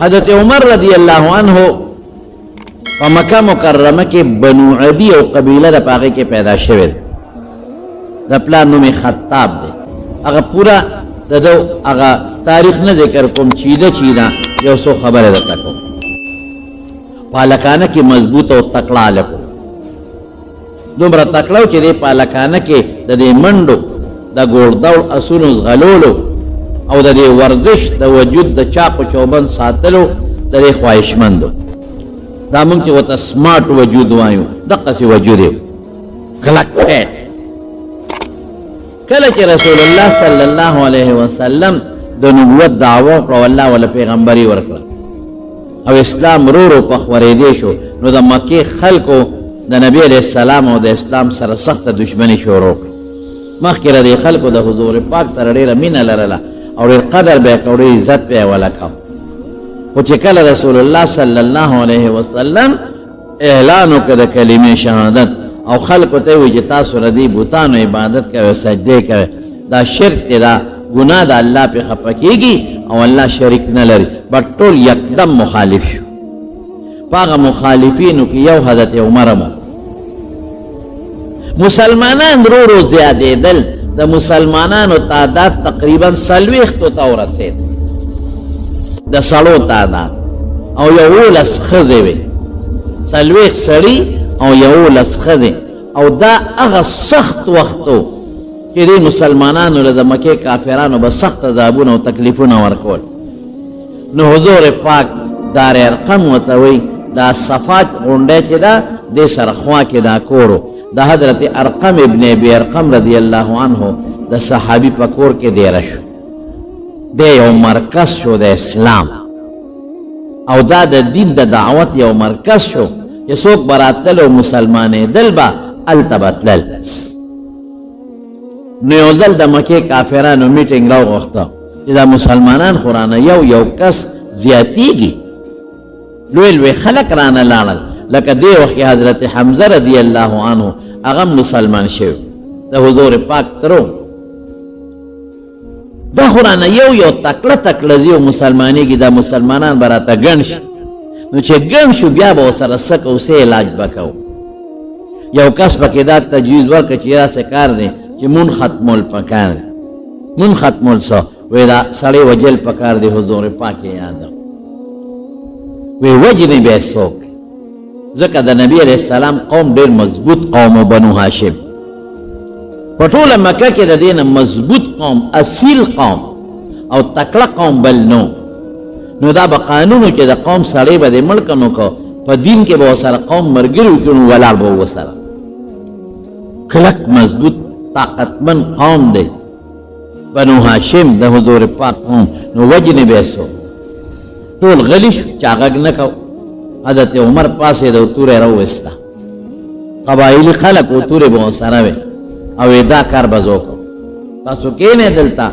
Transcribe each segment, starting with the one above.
حضرت عمر رضی اللہ عنہ په مکہ مکرمه کې بنو عدی او قبیله د پاغه کې پیدا شوه د پلان نوم خطاب دی هغه پورا دغه هغه تاریخ نه ذکر کوم چیدا یو څو خبره درته کوم پالکانه کې مضبوط او تکړه لکو دومره تکړه چې د پالکانه کې د دې منډو د ګوردول اسونو غلولو او د دې ورزش د وجود د چاقو چوبند ساتلو د دې خواهشمندو دا مونږ چې وته سمارټ وجود وایو دغه سي وجود کلک کله چې رسول الله صلی الله علیه وسلم د نبوت دعوه کړه الله ول پیغمبري ورکړه او اسلام ورو په خورېدې شو نو د مکه خلکو د نبی علیہ السلام او د اسلام سره سخت دشمنی شروع مخکې د خلکو د حضور پاک سره ډېره مینه لرله او ډېر قدر به یې کوي عزت به یې ولکاو خو چې کله رسول الله صلی الله علیه وسلم اعلان وکړ د کلمې شهادت او خلکو ته وی چې تاسو ردی بوتانو عبادت کوي سجده کوي دا شرک دی دا ګناه د الله په خپه کېږي او الله شریک نه لري بټ ټول یکدم مخالف شو پاغه مخالفینو کې یو حضرت عمر مو مسلمانان رو زیادېدل د مسلمانانو تعداد تقریبا 40 ته ورسېد د سړو تعداد او 11 ښځې وې 40 سړي او 11 ښځې او دا هغه سخت وختو چې د مسلمانانو له د مکې کافرانو به سخت عذابونه او تکلیفونه ورکول نو حضور پاک دار ارقم ورته وایي دا صفات غونډه چې ده دې سره خوا کې دا کورو د حضرت ارقم ابن ابي ارقم رضی الله عنه د صحابي په کور کې دیره شو د یو مرکز شو د اسلام او دا د دین د دعوت یو مرکز شو چې څوک براتل او مسلمانې دل با التبتلل نو یو ځل د مکې کافرانو میټینګ راوغوښته چې دا مسلمانان خو رانه یو کس زیاتیږي لوی خلق رانه لاړل لکه دی وخت حضرت حمزه رضی الله عنه هغه مسلمان شو د حضور پاک ترو دا خورانه یو تکړه زیو مسلمانی کی دا مسلمانان براته ګڼ شي نو چې ګڼ شو بیا به سره سکه او سه علاج وکاو یو کس پکې دا تجویز ورکړ چې راسه کار دی چې مون ختمول پکار مون ختمول سو وې دا سړی وجل پکار دی حضور پاک یاد وی وجنی به څوک ځکه د نبی علیہ السلام قوم ډېر مضبوط قوم بنو هاشم په ټوله مکه کې د دین مضبوط قوم اصیل قوم او تکړه قوم بل نو دا به قانونو کې د قوم سړی به د ملکنو کو په دین کې به سره قوم مرګري وکړو ولاړ به وسره کلک مضبوط طاقتمن قوم دی بنو هاشم د حضور پاک قوم نو وجنی به څوک ټول غلیش چاغګ نه کو حضرت عمر پاسې د تورې راوستا قبایلی خلق او تورې به سره وي او دا کار بزو کو تاسو کې نه دلتا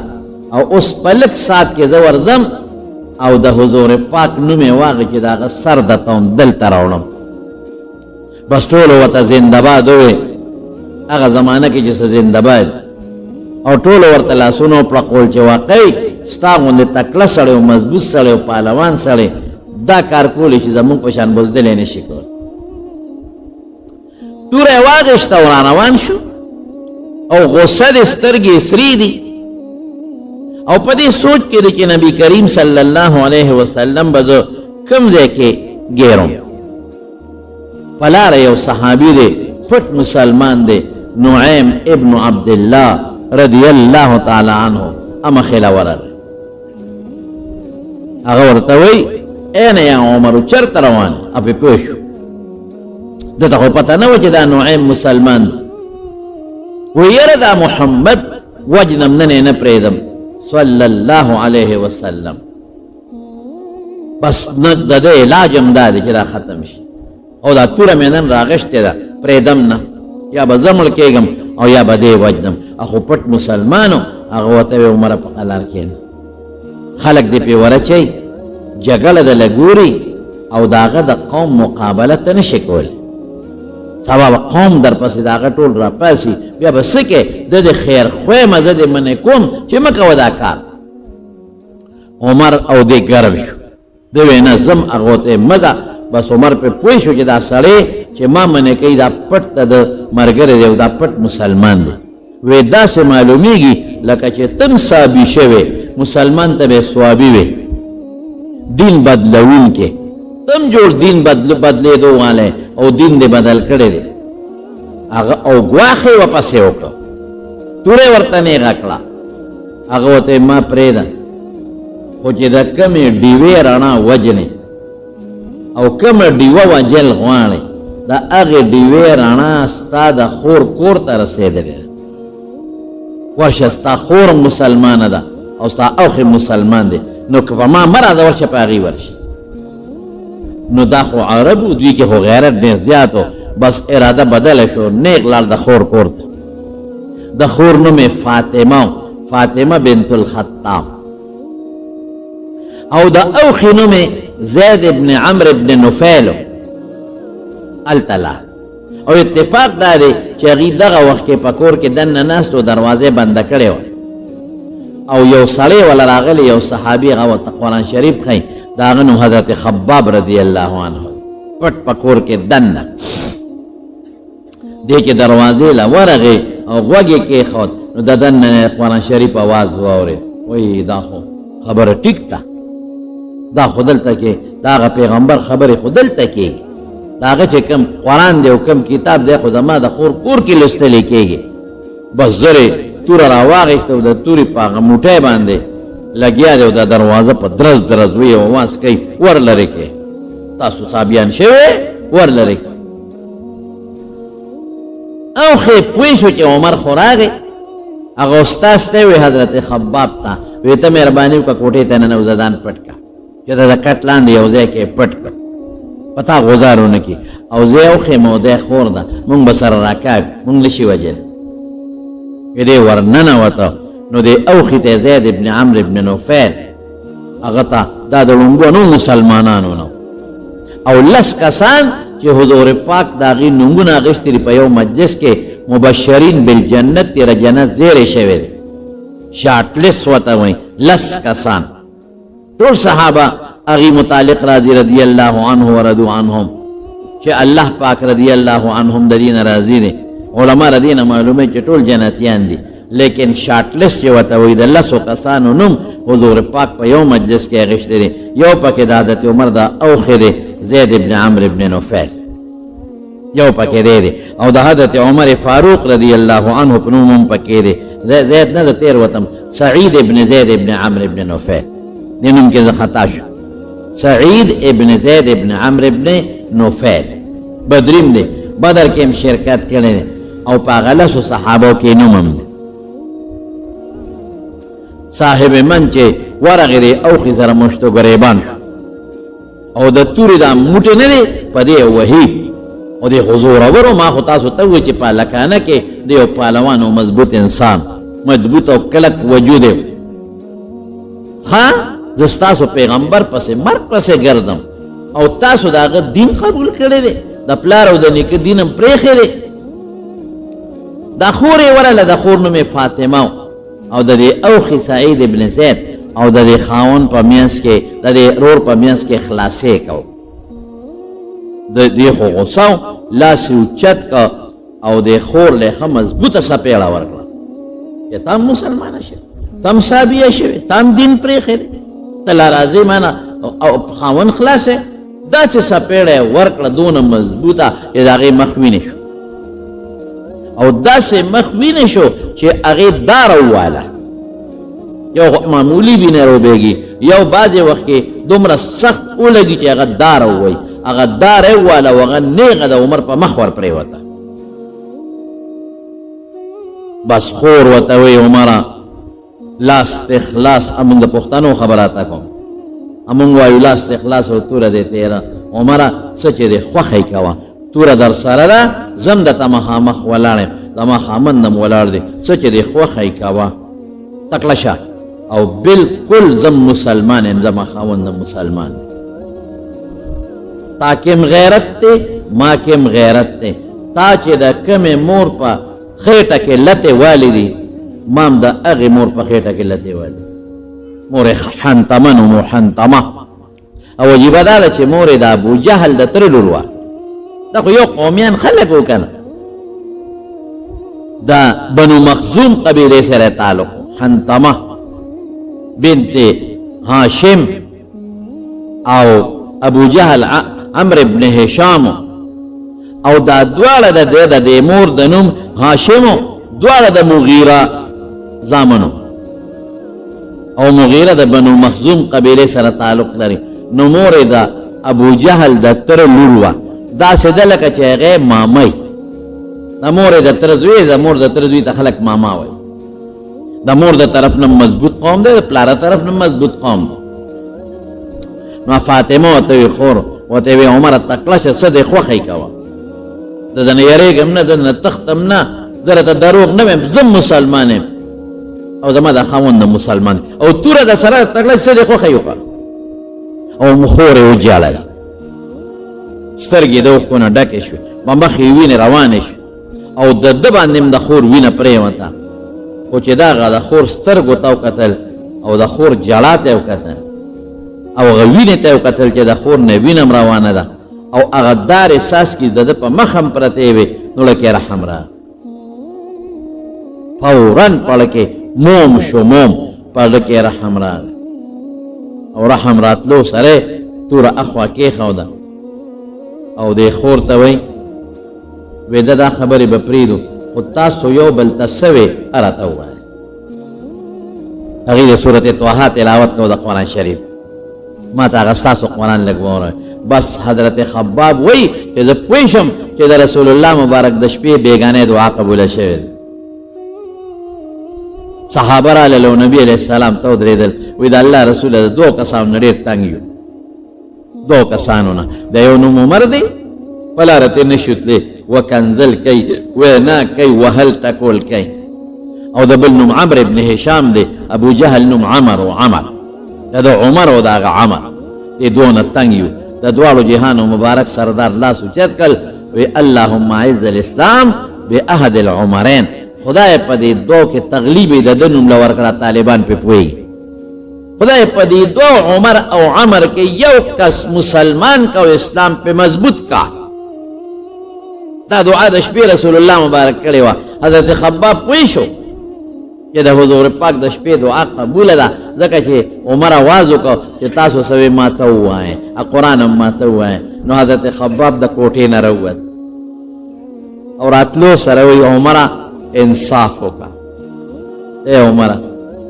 او اوس پلک سات کې زور زم او د حضور پاک نومه واغ چې دا سر د توم دل تراولم بس ټول وته زنده‌باد وي هغه زمانہ کې چې زنده‌باد او ټول ورته لاسونو پر کول چې واقعي ستاغونه تکړه سره او مضبوط سره او پهلوان سره دا کار کولی چې زمون په شان بوزدل نه شي کول توره واغشت روان شو او غصه د سترګې سری دي او په دې سوچ کې چې نبی کریم صلی الله علیه وسلم به کوم ځای کې ګیرم پلار یو صحابي دی پټ مسلمان دی نعیم ابن عبد الله رضی الله تعالی عنه اما خلا ورل هغه ورته وی اين يا عمر چرته روان اپی پوښو دته خو پته نه و چې دا نعیم مسلمان ويره دا محمد وجنم نه پریدم صلی الله علیه وسلم بس نه د علاج امداد چې دا ختم شي او دا توره مینن راغشته دا پریدم نه یا به زمل کېږم او یا به دې وجنم اخو پټ مسلمانو هغه وته عمر په قلار کې خلق دې په ورچي جګړه د لګوري او داغه د قوم مقابله ته نشي کول سبب قوم در پسې داغه ټول را پاسي بیا به سکه د خیر خو مزه د من کوم چې مکه ودا کار عمر او دې ګرم شو دی وی نه زم هغو ته مه بس عمر پہ پوه شو چې دا سړی چې ما منې کوي دا پټ ته د ملګری دی او دا پټ مسلمان دی وی داسې معلومیږي لکه چې تم صابي شوی مسلمان ته به صوابي وی دین بدلونکی تم جوړ دین بدلېدو والی او دین دې بدل کړی دی هغه او ګواښ یې واپسې وکړه تورې ورته نیغه کړه هغه ورته ما پرېږده خو چې د کمې ډیوې رڼا وجنې او کومه ډیوه وجل غواړې د هغې ډیوې رڼا ستا د خور کور ته رسېدلې ده ورشه ستا خور مسلمانه ده او ستا اوښې مسلمان دی نو که په ما مه راځه ورشه په هغې ورشي نو دا خو عربو دوی کې خو غیرت ډېر زیات و بس اراده بدله شو نیغ لاړ د خور کور ته د خور نوم یې فاطمه بنت الخطاب او د اوښې نوم یې زید ابن عمرو ابن نفیل هلته لاړ او اتفاق دا دی چې هغې دغه وخت کې په کور کې دننه ناست و دروازې بنده کړې وه او یو سړی وله راغلی یو صحابي هغه ورته قرآن شریف ښایي د هغه نوم حضرت خباب رضی الله عنه پټ په کور کې دننه دې چې دروازې له ورغې او غوږ یې کېښود نو د دننه قرآن شریف اواز واورېد وایي دا خو خبره ټیک ده دا خو دلته کې د هغه پیغمبر خبرې خو دلته کېږي د هغه چې کوم قرآن دی او کوم کتاب دی خو زما د خور کور کې لوستلی کېږي بس زر یې توره راواغېسته او د تورې په هغه موټی باندې لګیا دی او د دروازه په درز درز وی او اواز کوي ور لرې کې تاسو صابیان شوی ور لرې کې او خې پوه شو چې عمر خو راغی هغه استاذ ته وی حضرت خباب ته وی ته مهرباني وکړه کوټې ته ننوځه ځان پټ کړه چې د کټ لاندې یو ځای کې پټ کړ پتا غوزار ونه کړي او زه یې وښیم او دی خور ده مونږ به سره راکاږ مونږ نه شي وجل چې دی ورننوته نو دی اوښې ته زید ابن عمرو ابن نفیل هغه ته دا د لومړنو مسلمانانو نه او لس کسان چې حضور پاک د هغې نومونه اخیستي دي په یو مجلس کې مبشرین بالجنت تیره جنت زیری شوی دی شاټلس ورته وایي لس کسان ټول صحابه هغې متعلق راضي رضی الله عنه ورضو عنهم چې الله پاک رضی الله عنهم د دې نه راضي دی علما د دې نه معلوموي چې ټول جنتیان دي لیکن شاټلس چې ورته وایي د لسو کسانو نوم حضور پاک په یو مجلس کې اخیستی دی یو پکې د حضرت عمر د اوښې دی زید ابن عمرو ابن نفیل یو پکې دی او د حضرت عمر فاروق رضی الله عنه په نوم هم پکې دی زید نه د تیر وتم سعید ابن زید ابن عمرو ابن نفیل دې نوم کې زه خطا شو سعید ابن زید ابن عمرو ابن نفیل بدریم دی بدر کې هم شرکت کړی دی او په هغه لسو صحابو کې نوم هم دی صاحب من چې ورغې دی اوښې سره مشتو ګریبان شو او د تورې دا موټې نه دی په دې وهي او د خو زورورو ما خو تاسو ته ووایي چې په هلکانه کې د یو پهلوان او مضبوط انسان مضبوط او کلک وجود یې ښه زه ستاسو پیغمبر پسې مرګ پسې ګرځم او تاسو د هغه دین قبول کړی دی د پلار او د نیکه دین هم پرېښی دی دا خور یې ورله د خور نوم یې فاطمه او د دې اوښې سعید ابن زید او د دې خاوند په منځ کې د دې رور په منځ کې خلاصې کو د دې خو غوسه لاس یې اوچت که او د خور له ښه مضبوطه څپېړه ورکړه چې ته هم مسلمانه شوې ته هم صابیه شوې ته هم دین پرېښی دی ته لا راځې مانه او خاوند خلاصې داسې څپېړه یې ورکړه دونه مضبوطه چې د هغې مخ وینې شو او داسې مخ وینې شو چې هغې داره وواله یو معمولی وینه روبېږي یو بعضې وخت کې دومره سخت ولګي چې هغه داره ووایي هغه داره یې وواله او هغه نیغه د عمر په مخ ور پرېوته بس خور ورته وایي عمره لاس اخلاص امونږ د پښتنو خبراته کوم امونږ وایو لاس اخلاص او توره دې تېره عمره څه چې دې خوښی کوه توره در سره ده زم درته مخامخ ولاړ یم زما خاوند هم ولاړ دی څه چې دې خوښی کوه تکړه شه او بالکل زم مسلمان یم زما خاوند هم مسلمان دی تا کم غیرت دی ما کم غیرت دی تا چې د کمې مور په خېټه کې لتې والی دي ما هم د هغې مور په خېټه کې لتې والی مور حنتمه نو محنتمه او عجیبه دا ده چې مور یې د ابو جهل د تره لور وه. دا خو یو قومیان خلک و که نه، دا بنو مخزوم قبیلې سره تعلق حنتمه بنت هاشم او ابو جهل عمرو ابن هشام، او دا دواړه د دې مور د نوم هاشم، دواړه د مغیره زامنو، او مغیره د بنو مخزوم قبیلې سره تعلق لري. نو مور یې د ابو جهل د تره لور وه. داسې ده لکه چې هغې مامۍ، د مور یې د تره زوی، د مور د تره زوی ته خلک ماما وایي. د مور د طرف نه مضبوط قوم دی، د پلاره طرف نه مضبوط قوم دی. نو فاطمه ورته وی خور ورته وی عمره تکړه شه، څه دې خوښۍ کوه، د ده نه یېرېږم نه، د نه تښتم نه، زه راته دروغ نه وایم، زه مسلمان یم او زما د خاوند مسلمان دی، او توره د سره تکړه څه دې خوښۍ وکړه. او خور یې وجاړله، سترګې د اوښکو نه ډکې شوې، په مخ یې وینې روانې شوې، او د ده باندې هم د خور وینه پرېوته. خو چې د هغه د خور سترګو ته وکتل او د خور جړا ته یې وکتل او هغه وینې ته یې وکتل چې د خور نه وینه هم روانه ده، او هغه دار احساس کړي د ده په مخ هم پرتې وې، نو له کې رحم راغی. فوراً په زړه کې موم شو، موم په زړه کې رحم راغی، او رحم راتلو سره توره اخوا کېښوده او دې خور ته وایي وی ده دا خبرې به پرېږدو، خو تاسو یو بل ته څه وې راته ووایه. هغې د سورت طه تلاوت کو د قرآن شریف، ما ته هغه ستاسو قرآن لږ ووایه. بس حضرت خباب وایي چې زه پوه شم چې د رسول الله مبارک د شپې بیګانې دعا قبوله شوې ده. صحابه راغلل او نبي علیه السلام ته ودرېدل، وایي د الله رسوله د دوو کسانو نه ډېر تنګ یو، دوو کسانو نه، د یو نوم عمر دی، په لاره ترې نه شو تللی، وکنځل کوي، وینا کوي، وهل ټکول کوي، او د بل نوم عمرو ابن هشام دی، ابو جهل نوم عمر و عمر، د عمر او د هغه عمر، دې دوه نه تنګ یو. د دواړو جهانو مبارک سردار لاس اوچت کړ، وی اللهم اعز الاسلام باحد العمرین، خدای په دې دوه کې تغلیب د ده نوم له ورکړه، طالبان پې پوهېږي. خدای په دې دوه عمر او عمر کې یو کس مسلمان کا او اسلام پې مضبوط کا. دا دعا د شپې رسول الله مبارک کړې وه. حضرت خباب پوه شو چې د حضور پاک د شپې دعا قبوله ده، ځکه چې عمر آواز وکړ چې تاسو څه ما ته ووایئ، قرآن هم ما ته ووایئ. نو حضرت خباب د کوټې نه راووت او راتلو سره وایي عمره انصاف وکړه، ای عمره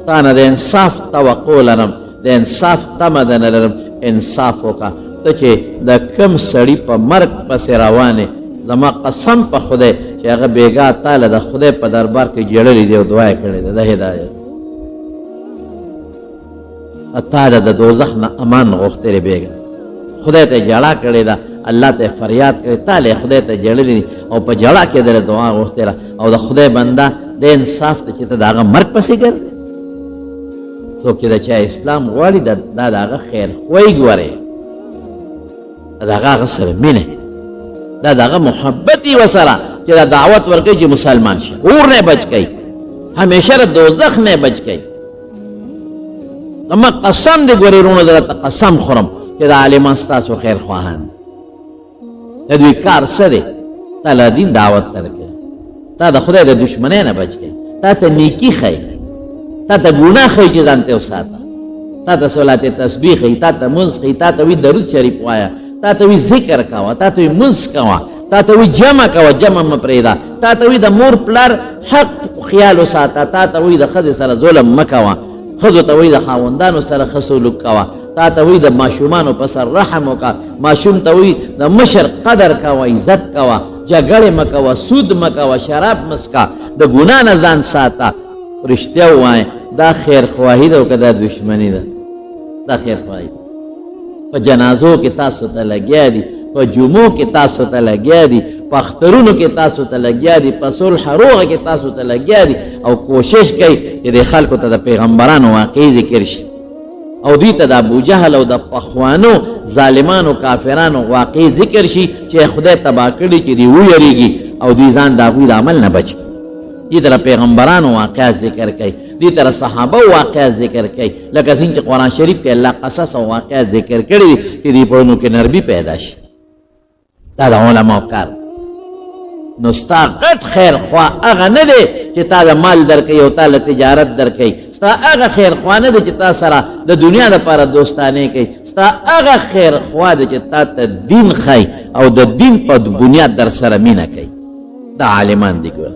تا نه د انصاف توقع لرم، د انصاف تمه د نه لرم، انصاف وکړه. ته چې د کوم سړي په مرګ پسې روانې، زما قسم په خدای چې هغه بیګا تاله د خدای په دربار کې جړلې دی او دعا یې کړې ده د هدایت، تاله د دوزخ نه امان غوښتلې بیګا، خدای ته جړا کړې ده، الله ته فریاد کړې، تاله خدای ته جړلې دي او په جړا کې دله دعا غوښتله. او د خدای بنده د انصاف ته چې ته د هغه مرګ پسې ګرځې، څوک چې د چا اسلام غواړي دا د هغه خیر خوی ګورې، د هغه سره مینه، دا دغه محبت یې ورسره چې دا دعوت ورکوي چې مسلمان شي، اور نه بچ کوي، همیشه د دوزخ نه بچ کوي. اما قسم دې ګورې وروڼو، درته قسم خورم چې دا عالمان ستاسو خیر خواهان، د دوی کار څه دی؟ تا له دین دعوت درکوي، تا د خدای د دشمنۍ نه بچ کوي، تا ته نیکي ښیي، تا ته ګناه ښیي چې ځان ته وساته، تا ته صلات تسبیح ښیي، تا ته منځ ښیي، تا ته وي درود شریف وایه، تا ته وی ذکر کوه، تا ته وی منځ کوه، تا ته وی جمع کوه، جمع مه پرېږده، تا ته وی د مور پلار حق خیال وساته، تا ته وی د ښځې سره ظلم مه کوه، ښځو ته وی د خاوندانو سره ښه سلوک کوه، تا ته وی د ماشومانو په سر رحم وکړه، ماشوم ته وی د مشر قدر کوه، عزت کوه، جګړې مه کوه، سود مه کوه، شراب مه څښه، د ګناه نه ځان ساته، رښتیا ووایه. دا خیر خواهي ده او که دا دشمني ده؟ دا خیر خواهي ده. په جنازو کې تاسو ته لګیا دي، په جمعو کې تاسو ته لګیا دي، په اخترونو کې تاسو ته لګیا دي، په صلح روغه کې تاسو ته لګیا دي، او کوشش کوي چې د خلکو ته د پیغمبرانو واقعي ذکر شي، او دوی ته د ابوجهل او د پخوانو ظالمانو کافرانو واقعي ذکر شي چې خدای تباه کړي، چې دوی ویریږي او دوی ځان د هغوی د عمل نه بچ کړي. دې ته د پیغمبرانو واقعات ذکر کوي، دې طرح صحابه واقعات ذکر کوي لکه څنګه چې قرآن شریف کې الله قصص او واقعات ذکر کړي دي چې دې پړونو کې نرمي پیدا شي دا د علماو کار نو ستا غټ خیر خوا هغه نه دی چې تا د مال درکوي او تا له تجارت درکوي ستا هغه خیر خوا نه دی چې تا سره د دنیا دپاره دوستانې کوي ستا هغه خیر خوا دی چې تا ته دین ښایي او د دین په بنیاد در سره مینه کوي دا عالمان دي ګوره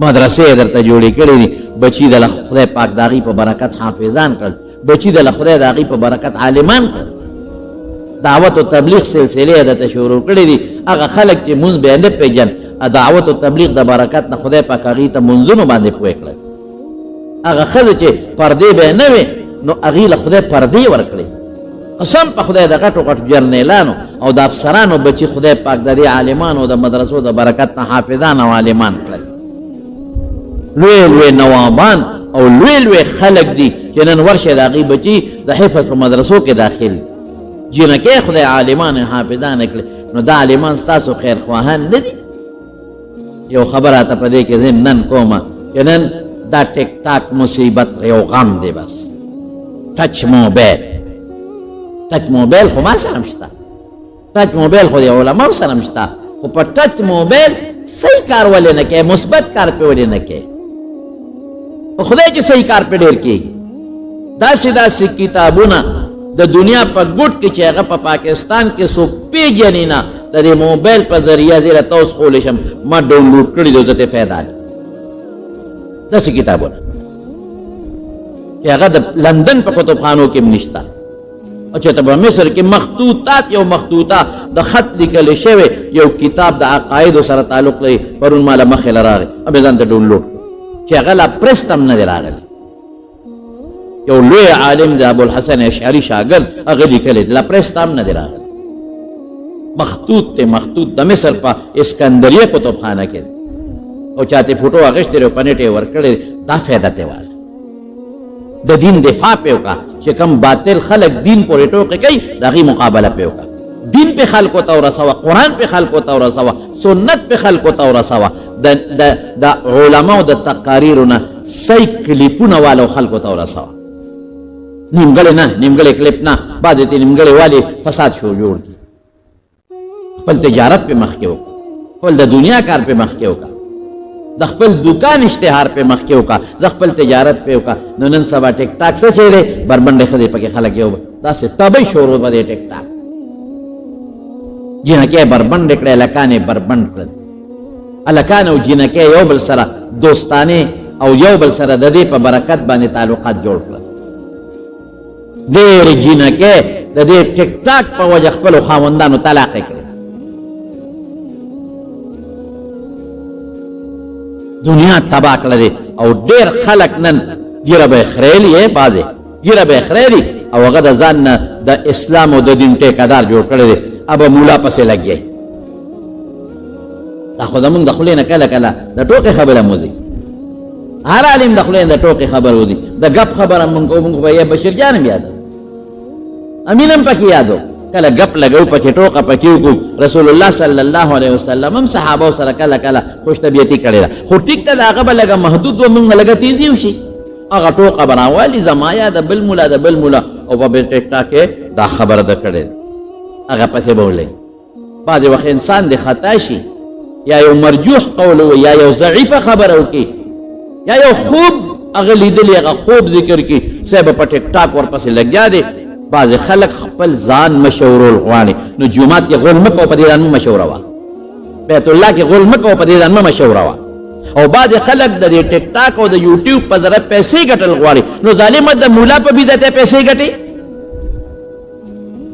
مدرسې درته جوړې کړې دي بچي د خدای پاک د هغې په برکت حافظان کړل بچي د خدای د هغې په برکت عالمان کړل دعوت و تبلیغ سلسلې درته شروع کړې دي هغه خلک چې مونځ بیا نه پېژن دعوت و تبلیغ د برکت نه خدای پاک هغې ته مونځونو باندې پوه کړل هغه ښځه چې پردې به یې نه وې نو هغې له خدای پردې ورکړې قسم په خدای د غټو غټو جرنیلانو او د افسرانو بچي خدای پاک د دې عالمانو د مدرسو د برکت نه حافظان او عالمان کړل لوی لوی نوابان او لوی لوی خلق دي چې نن ورشه د هغې بچي د حفظ په مدرسو کې داخل جنکې خدای عالمان حافظان کړي نو دا عالمان ستاسو خیر خواهان نه دي یو خبره ته په دې کې زم نن کومه چې نن دا ټیک ټاک مصیبت یو غم دی بس ټچ موبایل خو ما سره هم شته ټچ موبایل خو د علماو سره هم شته خو په ټچ موبایل صحیح کار ولې نه کوي مثبت کار پې ولې نه کوي په خدای چې صحیح کار پې ډېر کېږي داسې داسې کتابونه د دنیا په ګوټ کې چې هغه په پاکستان کې څوک پېژني نه د دې موبایل په ذریعه زه راته اوس خولی شم ما ډاونلوډ کړي دي ورته فایده ده داسې کتابونه چې هغه د لندن په کتابخانو کې هم نشته او چېرته په مصر کې مخطوطات یو مخطوطه د خط لیکلی شوی یو کتاب د عقایدو سره تعلق لري پرون ما له مخې له راغی اب یې ځان ته ډاونلوډ چې هغه لا پرست هم نه دی راغلی یو لوی عالم د ابوالحسن اشعري شاګرد هغه لیکلی لا پرست هم نه دی راغلی مخطوط دی مخطوط د مصر په اسکندریه کتابخانه کې او چاته فوټو اخیستی دی او په نیټ یې ورکړی دا فایده ته واله د دین دفاع پې وکړه چې کوم باطل خلک دین پورې ټوقې کوي د هغې مقابله پې وکړه دین پې خلکو ته ورسوه قرآن پې خلکو ته ورسوه سنت پې خلکو ته ورسوه د علماو د تقاریرو نه صحیح کلیپونه والو خلکو ته ورسوه نیمګړې نه نیمګړې کلیپ نه بعضې ته نیمګړې والې فساد شو جوړ کړي خپل تجارت پې مخکې وکړه خپل د دنیا کار پې مخکې وکړه د خپل دکان اشتهار پې مخکې وکړه د خپل تجارت پې وکړه نو نن سبا ټیک ټاک څه شی دی بربنډې ښځې پکې خلک یو داسې تبۍ شروع به دی ټیک ټاک جینکې بربنډې کړې هلکان یې بربنډ کړل هلکان او جینکې یو بل سره دوستانې او یو بل سره د دې په برکت باندې تعلقات جوړ کړل ډېرې جینکې د دې ټیک ټاک په وجه خپلو خاوندانو طلاقې کړې دنیا تباه کړلې او ډېر خلک نن ږیره به یې خریلي یې بعضې ږیره به یې خریلي او هغه د ځان نه د اسلام او د دین ټیکهدار جوړ کړی دی ابه مولا پسې لګیا دا خو زمونږ د خولې نه کله کله د ټوکې خبره مو ځي هر عالم د خولې نه د ټوکې خبر وځي د ګپ خبره مونږ کوو مونږ به یې بشیر جان هم یادو امین هم پکې یادو کله ګپ لګو پکې ټوکه پکې وکړو رسول الله صلی الله علیه وسلم هم صحابو سره کله کله خوش طبیعتي کړې ده خو ټیک ته د هغه به لږه محدود و مونږ لږه تیزي وشي هغه ټوکه به راوالي زما یا د بل مولا د بل مولا او په ټیک ټاک کې دا خبره ده کړې هغه پسې به ولې بعضې وخت انسان د خطا شي یا یو مرجوح قول وي یا یو ضعیفه خبره وکړي یا یو خوب هغه لیدلی هغه خوب ذکر کړي صاحب په ټیک ټاک ورپسې لګیا دی بعض خلک خپل ځان مشورول غواړي نو جومات کې غول مه کوه په دې ځان مه مشوروه بیت الله کې غول مه کوه په دې ځان مه مشوروه او بعض خلک د دې ټیک ټاک او د یوټیوب په ذریعه پیسې ګټل غواړي نو ظالمه د مولا په بدعت پیسې ګټي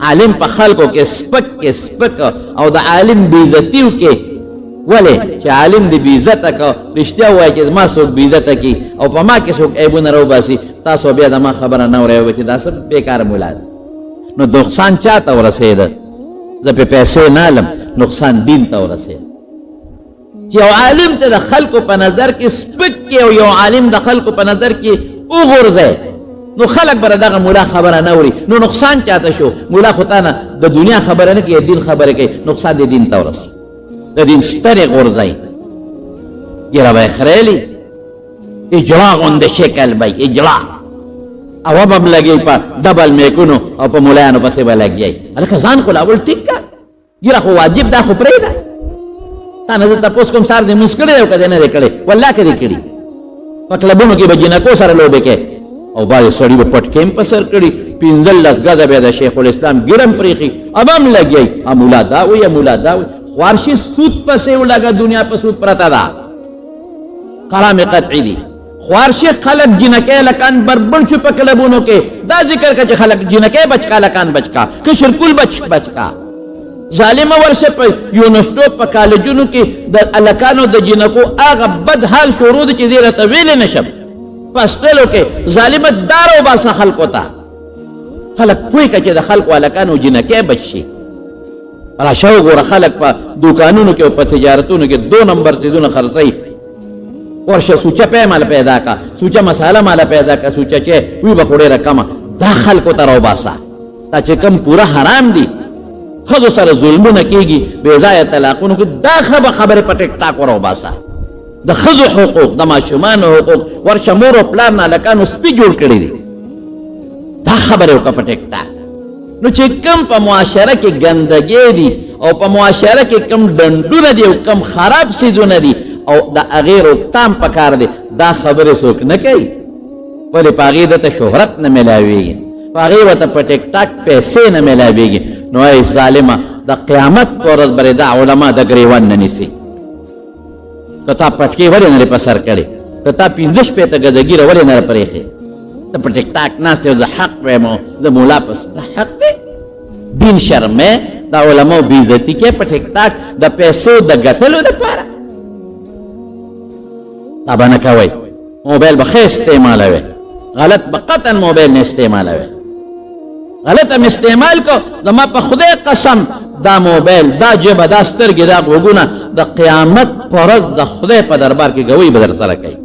عالم په خلکو کې سپک او د عالم بېعزتي وکړي ولې چې عالم دې بېعزته که رښتیا ووایي چې ما څوک بېعزته کړي او په ما کې څوک عیبونه راوباسي تاسو بیا د ما خبره نه اورئ چې دا څه بېکاره مولا ده نو نقصان چا ته ورسېده زه پې پیسې نه علم نقصان دین ته ورسېده چې یو عالم ته د خلکو په نظر کې سپک کې او یو عالم د خلکو په نظر کې وغورځئ نو خلک به دغه مولا خبره نه اوري نو نقصان چاته شو مولا خو تا نه د دنیا خبره نه کوي دین خبره کوي نقصان د دین ته ورسي د دین سترې غورځئ ږیره به یې خریلي اجړا غوندې شکل به اجړا او به م لګي په ډبل میکونو او په ملایانو پسې به لګي هلکه ځان خو لاول ټیک که ګیره خو واجب دا خو پرېږده تا نه زه تپوس کوم سهار دې مونځ کړی دی او که دې نه دی کړی والله که دې کړي په کلبونو کې به جنکو سره لوبې کوې او بعضې سړي به پټکې په سر کړي 15 ګزه بیا د شیخ الاسلام ګیرم پرېښي اب هم لګي مولا دا وایي مولا دا وایي خوارشي سود پسې ولګه دنیا په سود پرته ده کلام قطعي دي خوارشي خلق جنکې لکان بربند شو په کلبونو کې دا ذکر که چې خلق جنکې بچکا لکان بچکا که شرکول بچکا ظالمه ورشه په یونیورسټو په کالجونو کې د الکانو د جنکو هغه بد حال شروع دی چې دې راته ویلی نشم په هسټلو کې ظالمه دار وباسه خلکو ته خلک پوه که چې د خلکو الکانو جنکې بچ شي راشه وګوره خلک په دوکانونو کې او په تجارتونو کې 2 نمبر څیزونه خرڅوي ورشه سوچه پی مالا پیدا کا سوچه مساله مالا پیدا کا سوچه چه وی بخوڑی رکما دا خلقو تا رو باسا تا چه کم پورا حرام دی خودو سر ظلمو نکیگی بیزای طلاقونو که دا خبر پا ٹک ٹاک رو باسا دا خودو حقوق دا ماشومان حقوق ورشه مورو پلارنا لکانو سپی جوڑ کردی دی دا خبر ہوکا پا ٹک ٹاک نو چه کم پا معاشره که گندگی دی او پا معاشره که کم ڈندون دی او کم خراب سیزون دی او دا اغیر اکتام پکار دی دا خبر سوک نکی ولی پا اغیر دا شہرت نمیلاویگی پا اغیر دا پا ٹک ٹاک پیسے نمیلاویگی نو ای ظالمہ دا قیامت پورز بری دا علماء دا گریوان ننیسی کتا پٹکی ولی نری پسر کری کتا 15 پیتا گدگیر ولی نر پریخی دا پا ٹک ٹاک ناسی دا حق ویمو دا مولا پس دا حق دی دین شرمے دا علماء بیزتی کے پا ٹک ٹاک دا پیسو دا گتلو دا پارا تابا نکوئی موبیل بخی استعمال ہوئے غلط بقطن موبیل نے استعمال ہوئے غلط ہم استعمال کو دما پا خدای قسم دا موبیل دا جب دا سترگی دا وگونا دا قیامت پرز دا خدای پا دربار کی گوئی بدر سرکی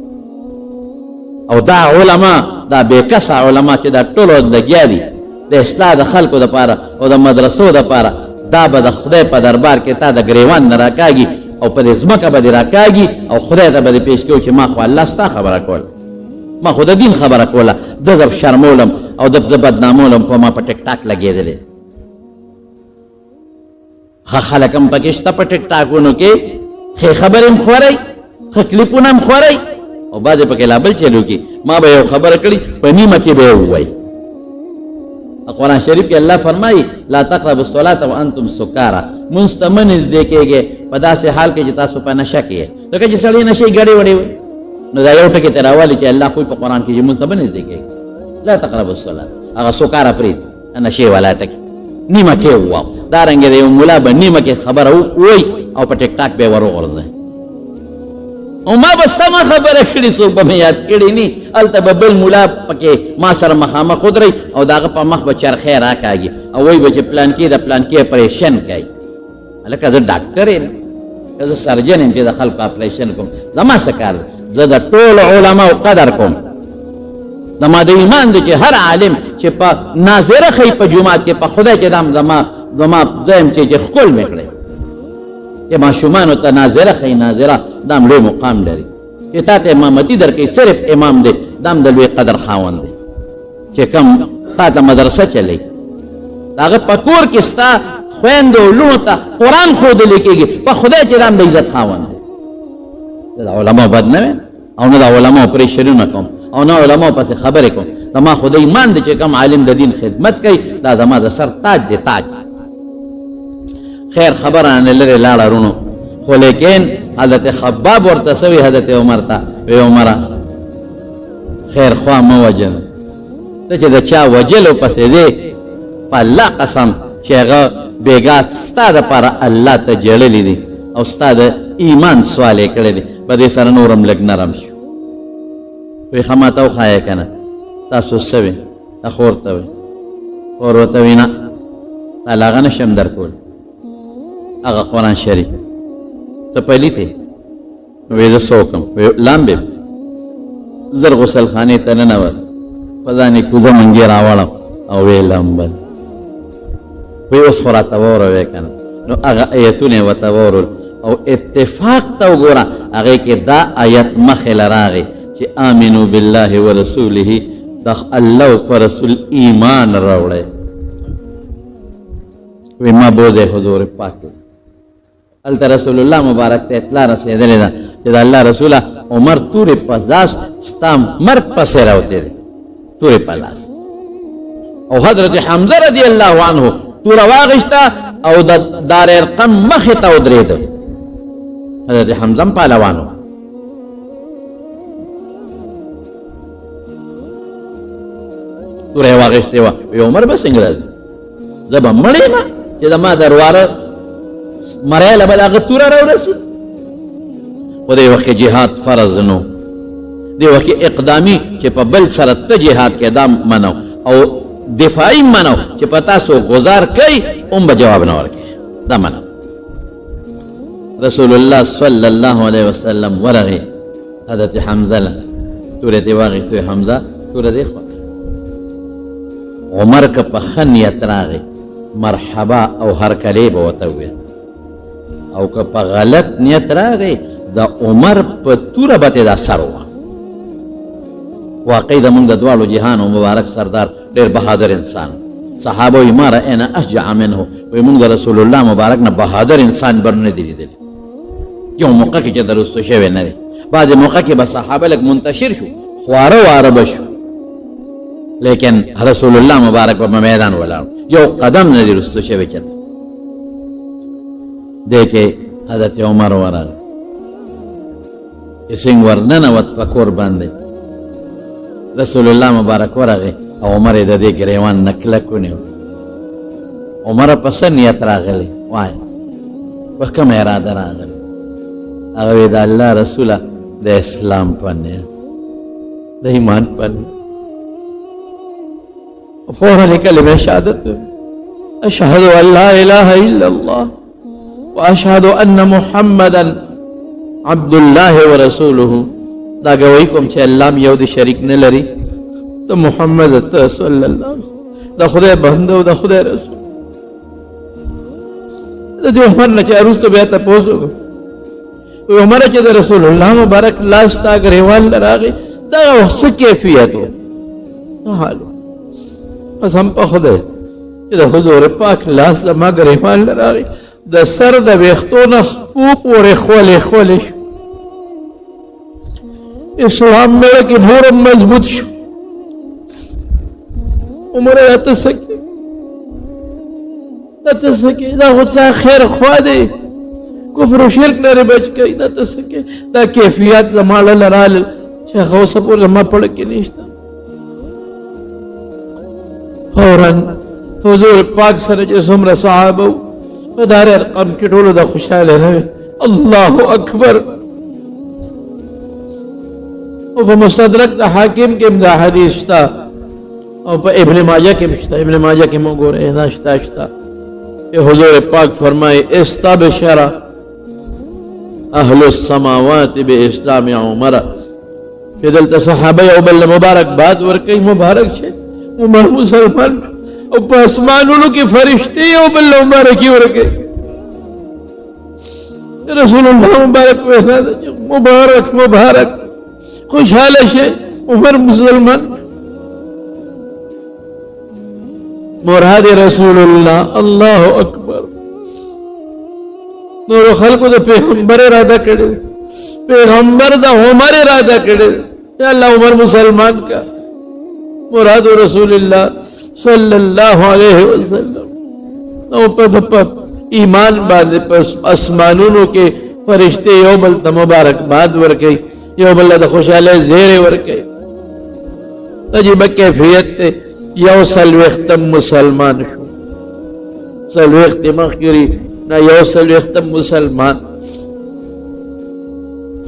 او دا علماء دا بیکسا علماء چی دا طولو لگیا دی دا اصلاح دا خلقو دا پارا او دا مدرسو دا پارا دا با دا خدای پا دربار کی تا دا گریوان نراکاگی او په دې ځمکه به دې راکاږي او خدای ته به دې پیش کوي چې ما خو الله ستا خبره کوله ما خو د دین خبره کوله ده زه شرمولم او ده زه بدنامولم په ما په ټیک ټاک لګېدلې ښه خلک هم پکې شته په ټیک ټاکونو کې ښې خبرې هم خورئ ښه کلیپونه هم خورئ او بعضې پکې لا بل چلو کې ما به یو خبره کړي په نیمه کې به یې ووایي قرآن شریف کې الله فرمایي لا تقربوا الصلاة وانتم سکارا منځ ته مه نږدې کېږئ په داسې حال کې چې تاسو په نشه کې یې ځکه چې سړی نشې ګډې وړې وي نو دا یو ټکي ته راولي چې الله کوئی په قرآن کې چې منځ ته مه نږدې کېږئ لا تقربوا الصلاة هغه سکارا پرېږد نشې والا ټکي نیمه کې وواو دارنګې د یو ملا به نیمه کې خبره ووایي او په ټیک ټاک به یې ور وغورځوي او ما به سمه خبره کړې څوک به مې یاد کړې نی هلته به بل ملا پکې ما سره مخامخ ودرئ او د هغه په مخ به چرخی راکاږي او وایي به چې پلانکي د پلانکي اپریشن کوي هلکه زه ډاکټر یم که زه سرجن یم چې د خلکو اپریشن کوم زما څه کار دی زه د ټولو علماو قدر کوم زما د ایمان دی چې هر عالم چې په ناظره ښیي په جومات کې په خدای چې دام زما زه یم چې ښکل مې کړی چې ماشومانو ته ناظره ښیي ناظره دام لوی مقام لري چې تا ته امامتي درکوي صرف امام دی دام د لوی قدر خاوند دی چې کوم تا ته مدرسه چلی د هغه په کور کې ستا خویندو لونو ته قرآن ښودلی کېږي په خدای چې دام د عزت خاوند دی زه د علماو بد نه ویم او نه د علماو پرېشرونه کوم او نه علماو پسې خبرې کوم زما خو د ایمان دی چې کوم عالم د دین خدمت کوي دا زما د سر تاج دی تاج خیر خبره نه لرې لاړه رونو خو لیکن حضرت خباب ورته سوي حضرت عمر ته وی عمره خیر خوا مه وجنه ته چې د چا وجلو پسې دی په الله قسم چې هغه بېګا ستا دپاره الله ته جړلی دی او ستا د ایمان سوال یې کړی دی په دې سره نور هم لږ نرم شو وی ښه ماته وښایه که نه تاسو څه وې تا خور ته وی خور ورته وي نه تاله هغه نشم درکول هغه قرآن شریف ته پلیتې نو وی زه څه وکړم لامبې زر غسل خانې ته ننوت په ځان یې کوزه منګې راوړم او ویې لامبل وی اوس خو راته واوروې که نه نو هغه ایتونه یې ورته واورول او اتفاق ته وګوره هغې کې دا آیت مخې له راغی چې چې آمنو بالله ورسوله د الله پر رسول ایمان راوړی وی ما بوزه حضور پاک الته رسول الله مبارک ته اطلاع رسیدلې ده چې د الله رسوله عمر تورې په لاس ستا مرګ پسې راوتی دی تورې په لاس او حضرت حمزه رضی الله عنه توره واغشته او د دار ارقم مخې ته ودرېده حضرت حمزه پهلوان و توره یې واغېستې وه وی عمر به څنګه راځي زه به مړ یم چې زما درواره مری له به د هغه توره راورسي خو دې وخت کې جهاد فرض نو دې وخت کې اقدامي چې په بل سره ته جهاد کې دا منو او دفاعي منو چې په تاسو غزار کوي هم به جواب نه ورکوي دا منو رسول الله صلی الله علیه وسلم ورغی حضرت حمزه له توره دې واغېستې حمزه توره دې خوا عمر که په ښه نیت راغی مرحبا او هرکلی به ورته وویل او که په غلط نیت راغی د عمر په توره به تې دا سر وه واقعي د مونږ د دواړو جهانو مبارک سردار ډېر بهادر انسان صحابه وایي ما رأینا اشجع منه وایي مونږ د رسول الله مبارک نه بهادر انسان بر نه دی لیدلی یو موقع کې چې د رسو شوی نه دی بعضې موقع کې به صحابه لږ منتشر شو خواره واره به شو لیکن رسول الله مبارک په میدان ولاړ یو قدم نه دی رسو شوی چل دی کې حضرت عمر ورغی چې څنګه ورننوت په کور باندې رسول الله مبارک ورغی او عمر یې د دې ګریوان نه کلک ونیو عمر په څه نیت راغلی وایه په کومه اراده راغلی هغه وی د الله رسوله د اسلام په نیت د ایمان په نیت فوراً کلمه شهادت اشهد ان لا اله الا الله واشهد ان محمدا عبد الله ورسوله دا گواہی کوم چې الله یو د شریک نه لري ته محمد ته صلی الله د خدای بنده او د خدای رسول د عمر نه چې ارسته بیا تاسو عمر چې د رسول الله مبارک لاس تا غریوال راغی دا څه کیفیت و حال قسم په خدای چې د حضور پاک لاس زما غریوال راغی د سر د ویښتو نه خپو پورې خولې خولې شو اسلام میرے کی نورم مضبوط شو عمر راته سکی دا خود سا خیر خوا دی کفر و شرک نره بچ کئی دا تسکی دا کیفیات لمال لرال شیخ و سپور لما پڑھ کے نیشتا فوراً حضور پاک سر جسم رصحابو دار ارقام کی ٹولو دا خوشحال ہے اللہ اکبر او په مستدرک د حاکم کې دا حدیث تا او په ابن ماجه کې مشتا ابن ماجه کې مو ګوره دا شتا حضور پاک فرمائے استبشر اهل السماوات باسلام عمر فدلت صحابه او بل مبارک باد ورکی مبارک شه عمر مسلمان او په اسمانونو کې فرشتي او بل مبارکي ورکی رسول الله مبارک مبارک مبارک خوشحال شه عمر مسلمان مراد رسول الله الله اکبر نور خلق د پیغمبر اراده کړي پیغمبر د عمر اراده کړي یا الله عمر مسلمان کا مراد رسول الله صلی الله علیه وسلم او په ایمان باندې پس اسمانونو کې فرشتے یو بل ته مبارکباد ورکړي یو بل د خوشاله زیره ورکړي عجیب کیفیت ته یو سلوختم مسلمان شو سلوخت مخکری نا یو سلوختم مسلمان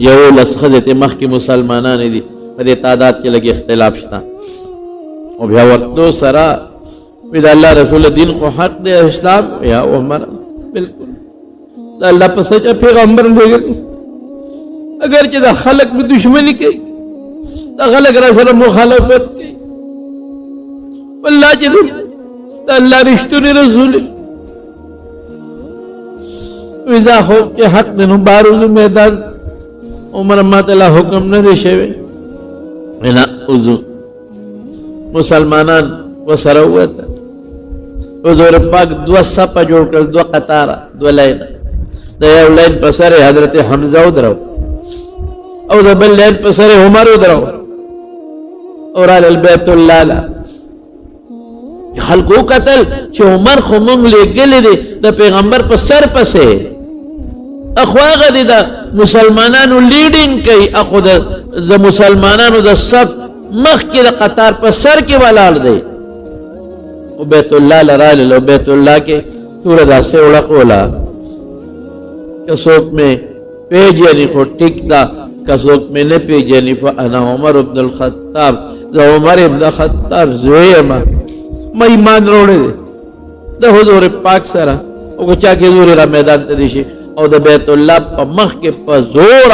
یو لسخذت مخکی مسلمانان دی په دې تعداد کې لګي اختلاف شته او بیا ورته سره د الله رسول دین خو حق دی اسلام یا عمر بالکل دا الله په سچ پیغمبر لګي اگر چې د خلق به دشمنی کوي دا خلق را سره مخالفت کوي والله چې دا الله رښتونی رسول ویزا خو چې حق دنو بارو میدان عمر ما تعالی حکم نه دی شوی نه وضو مسلمانان وسره ووتل حضور پاک دو صفه جوړ کړل دو قطاره دو لین د یو لین په سر حضرت حمزه ودرو او د بل لین په سر عمر ودرو اور ال بیت الله لا خلقو قتل چې عمر خو مونږ لګلې دي د پیغمبر په سر پسې اخواغه دي د مسلمانانو لیډینګ کوي اخو د مسلمانانو د صف مخ کې د قطار په سر کې ولاړ دی او بیت الله لراله لو بیت الله کې تور داسې وړقولا کڅوک میں پیجنی خو ټیک دا کڅوک میں نه پیجنی فانا عمر ابن الخطاب ز عمر ابن الخطاب زویما ما ایمان وروړي د حضور پاک سره او چا کې زور را میدان ته دي شي او د بیت الله په مخ کې په زور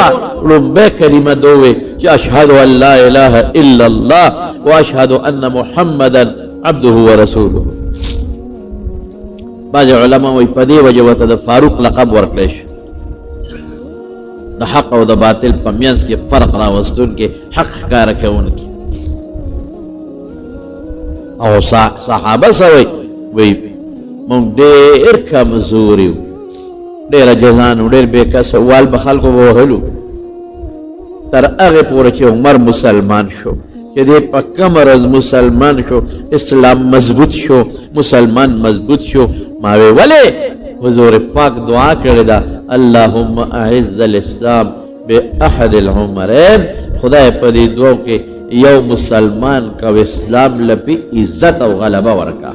لومبه کلمه دوی چې اشهد ان لا اله الا الله واشهد ان محمدا عبده ورسوله بعض علماء وی په دې وجه وته د فاروق لقب ورکړی شو د حق او د باطل په منځ کې فرق راوستون کې حق ښکاره کوونکی او صحابه سوی وی مونږ ډېر کمزوري وو ډېر جزان ډېر بېکسه وال به خلکو به وهلو تر هغې پورې چې عمر مسلمان شو چې دې په کم ورځ مسلمان شو اسلام مضبوط شو مسلمان مضبوط شو ما وی ولې حضور پاک دعا کړې ده اللهم اعز الاسلام باحد العمرین خدای په دې دوه کې یو مسلمان کا اسلام لپی عزت او غلبه ورکا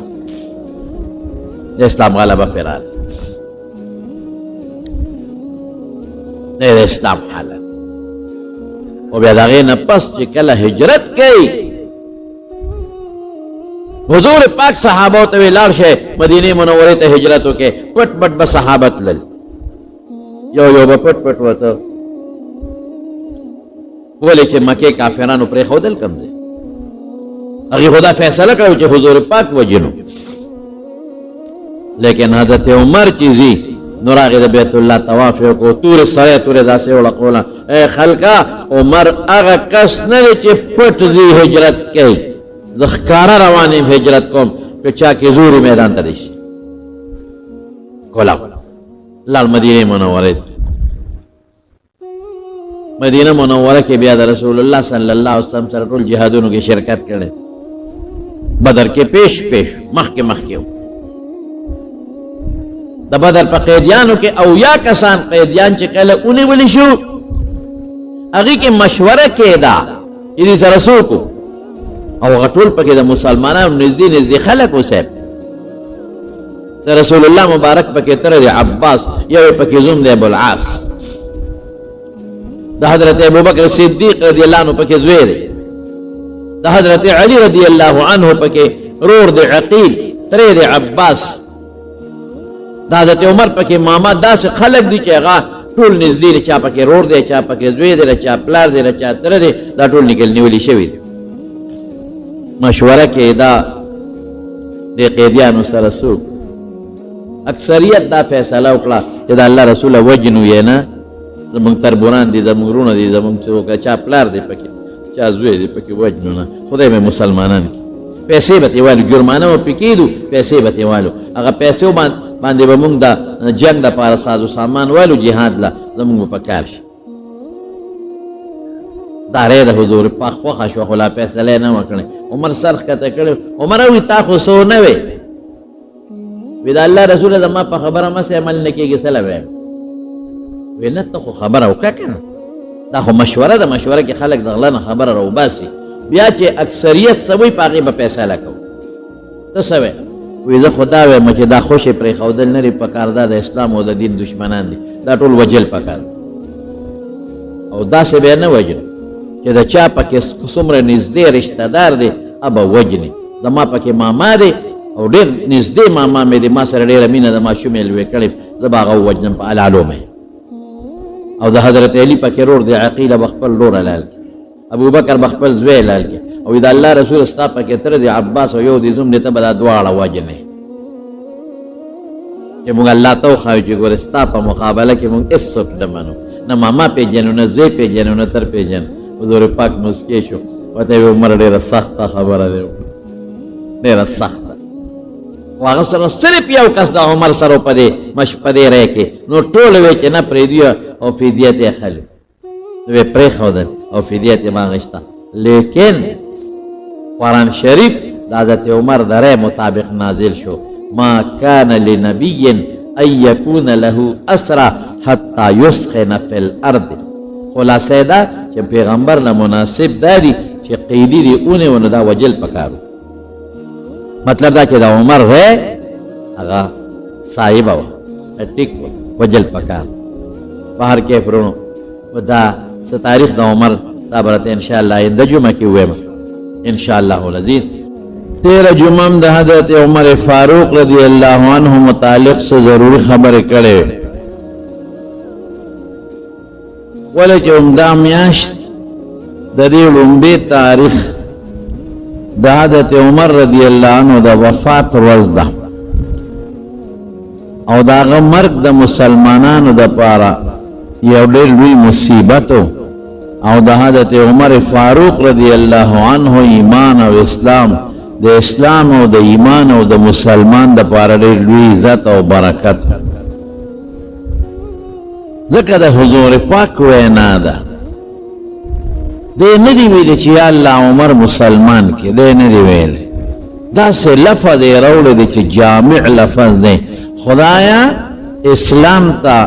اسلام غلبه پیرال نه اسلام حالت او بیا دغه نه پس چې کله هجرت کوي حضور پاک صحابه ته ویلار شه مدینه منوره ته هجرت وکي پټ پټ به صحابت لل یو به پټ پټ وته ولې چې مکه کافرانو پرې خودل کم دي هغه خدا فیصله کړو چې حضور پاک وجنو لیکن حضرت عمر چیزی نوراغه د بیت الله طواف کو تور سره تور داسې وړقولا اے خلقا عمر هغه کس نه چې پټ زی هجرت کوي ذخکارا روانې هجرت کوم په چا کې زوري میدان ته دي کولا لال مدینه منوره مدینه منوره کې بیا د رسول الله صلی الله علیه وسلم سره ټول جهادونو کې شرکت کړي بدر کې پیش مخ کې د بدر په قیدیانو کې او یا کسان قیدیان چې کله اونې ولې شو هغه کې مشوره کېده دې سره سوکو او غټول پکې د مسلمانانو نږدې خلک اوسه رسول الله مبارک پکې تر دی عباس یو پکې زوم دی ابو العاص د حضرت ابوبکر صدیق رضی الله عنه پکې زوی دی د حضرت علی رضی الله عنه پکې رور دی عقیل تر دی عباس د حضرت عمر پکې ماما داسې خلک دي چې هغه ټول نږدې چا پکې رور دی چا پکې زوی دی چا پلار دی چا تر دی دا ټول نکل نیولې شوی دی مشوره کې دا د قیدیانو سره سوق اکثریت دا فیصله وکړه چې د الله رسول وجنو یې نه زمونږ تربوران دي زمونږ رونه دي زمونږ څوک چا پلار دی پکې چا زوی دی پکې وجنو نه خدای مې مسلمانان پیسې به تې والو جرمانه به پکې کېدو پیسې به تې والو هغه پیسې باندې به مونږ د جنګ دپاره سازو سامان والو جهاد له زمونږ به په کار شي دا رې د حضور پاک خوښه شوه خو لا فیصله یې نه وه کړې عمر سر ښکته کړی عمر وایي تا خو څه ونه وې وی د الله رسوله زما په خبره مسې عمل نه کېږي څه له ویم وی نه ته خو خبره وکړه که نه دا خو مشوره ده مشوره کې خلک د غله نه خبره راوباسي بیا چې اکثریت څه وایي په هغې به فیصله کوو ته څه وی وی زه خو دا وایم چې دا خوشې پرېښودل نه دي پکار دا د اسلام او د دین دشمنان دي دا ټول وجل پکار او داسې به یې نه وجنو چې د چا پکې څومره نږدې رشته دار دی ابه وجني زما پکې ماما دی او ډېر نږدې ماما مې دی ما سره ډېره مینه د ماشومې لوی کړې زه به هغه ووجنم په العلو مې او د حضرت علي پکې رور دی عقیله به خپل رور لال کړي ابوبکر به خپل زوی لال کړي او د الله رسول ستا پکې تر دی عباس او یو دی زوم دی ته به دا دواړه وجنې چې موږ الله ته وښایو چې ګوره ستا په مقابله کې موږ هېڅوک نه منو نه ماما پېژنو نه زوی پېژنو نه تر پېژنو حضور پاک مسکی شو وته وی عمر ډیره سخته خبره ده ډیره سخته خو هغه سره صرف یو کس د عمر سره په دې مشپدې رای کې نو ټول وی چې نه پرېږدي او فدیه ته اخلي وی پرېښودل او فدیه ته ما غشته لیکن قرآن شریف د حضرت عمر د رای مطابق نازل شو ما کان لنبی ان یکون له اسرا حتی یسخن فی الارض خلاصه دا چې پیغمبر له مناسب داری چې قیدی دی اونه ونه دا وجل پکارو مطلب دا چې دا عمر رای هغه صاحبه و ټیک وجل پکار بهر کې فرونو و دا څه تاریخ د عمر دا برته ان شاء الله آینده جمعه کې وایم ان شاء الله العزیز 13 جمعه د حضرت عمر فاروق رضی الله عنه متعلق سے ضروری خبر کړي ولې چې عمده میاشت د دې لومبي تاریخ د حضرت عمر رضی الله عنه د وفات ورځ ده او دا هغه مرګ د مسلمانانو د پاره یو ډېر لوی مصیبت او د حضرت عمر فاروق رضی الله عنه ایمان او اسلام د اسلام او د ایمان او د مسلمان د پاره ډېر لوی عزت او برکت ځکه د حضور پاک وینا ده دې نه دی ویلي چې یا الله عمر مسلمان کې دې نه دی ویلي داسې لفظ یې راوړی دی چې جامع لفظ دی خدایا اسلام ته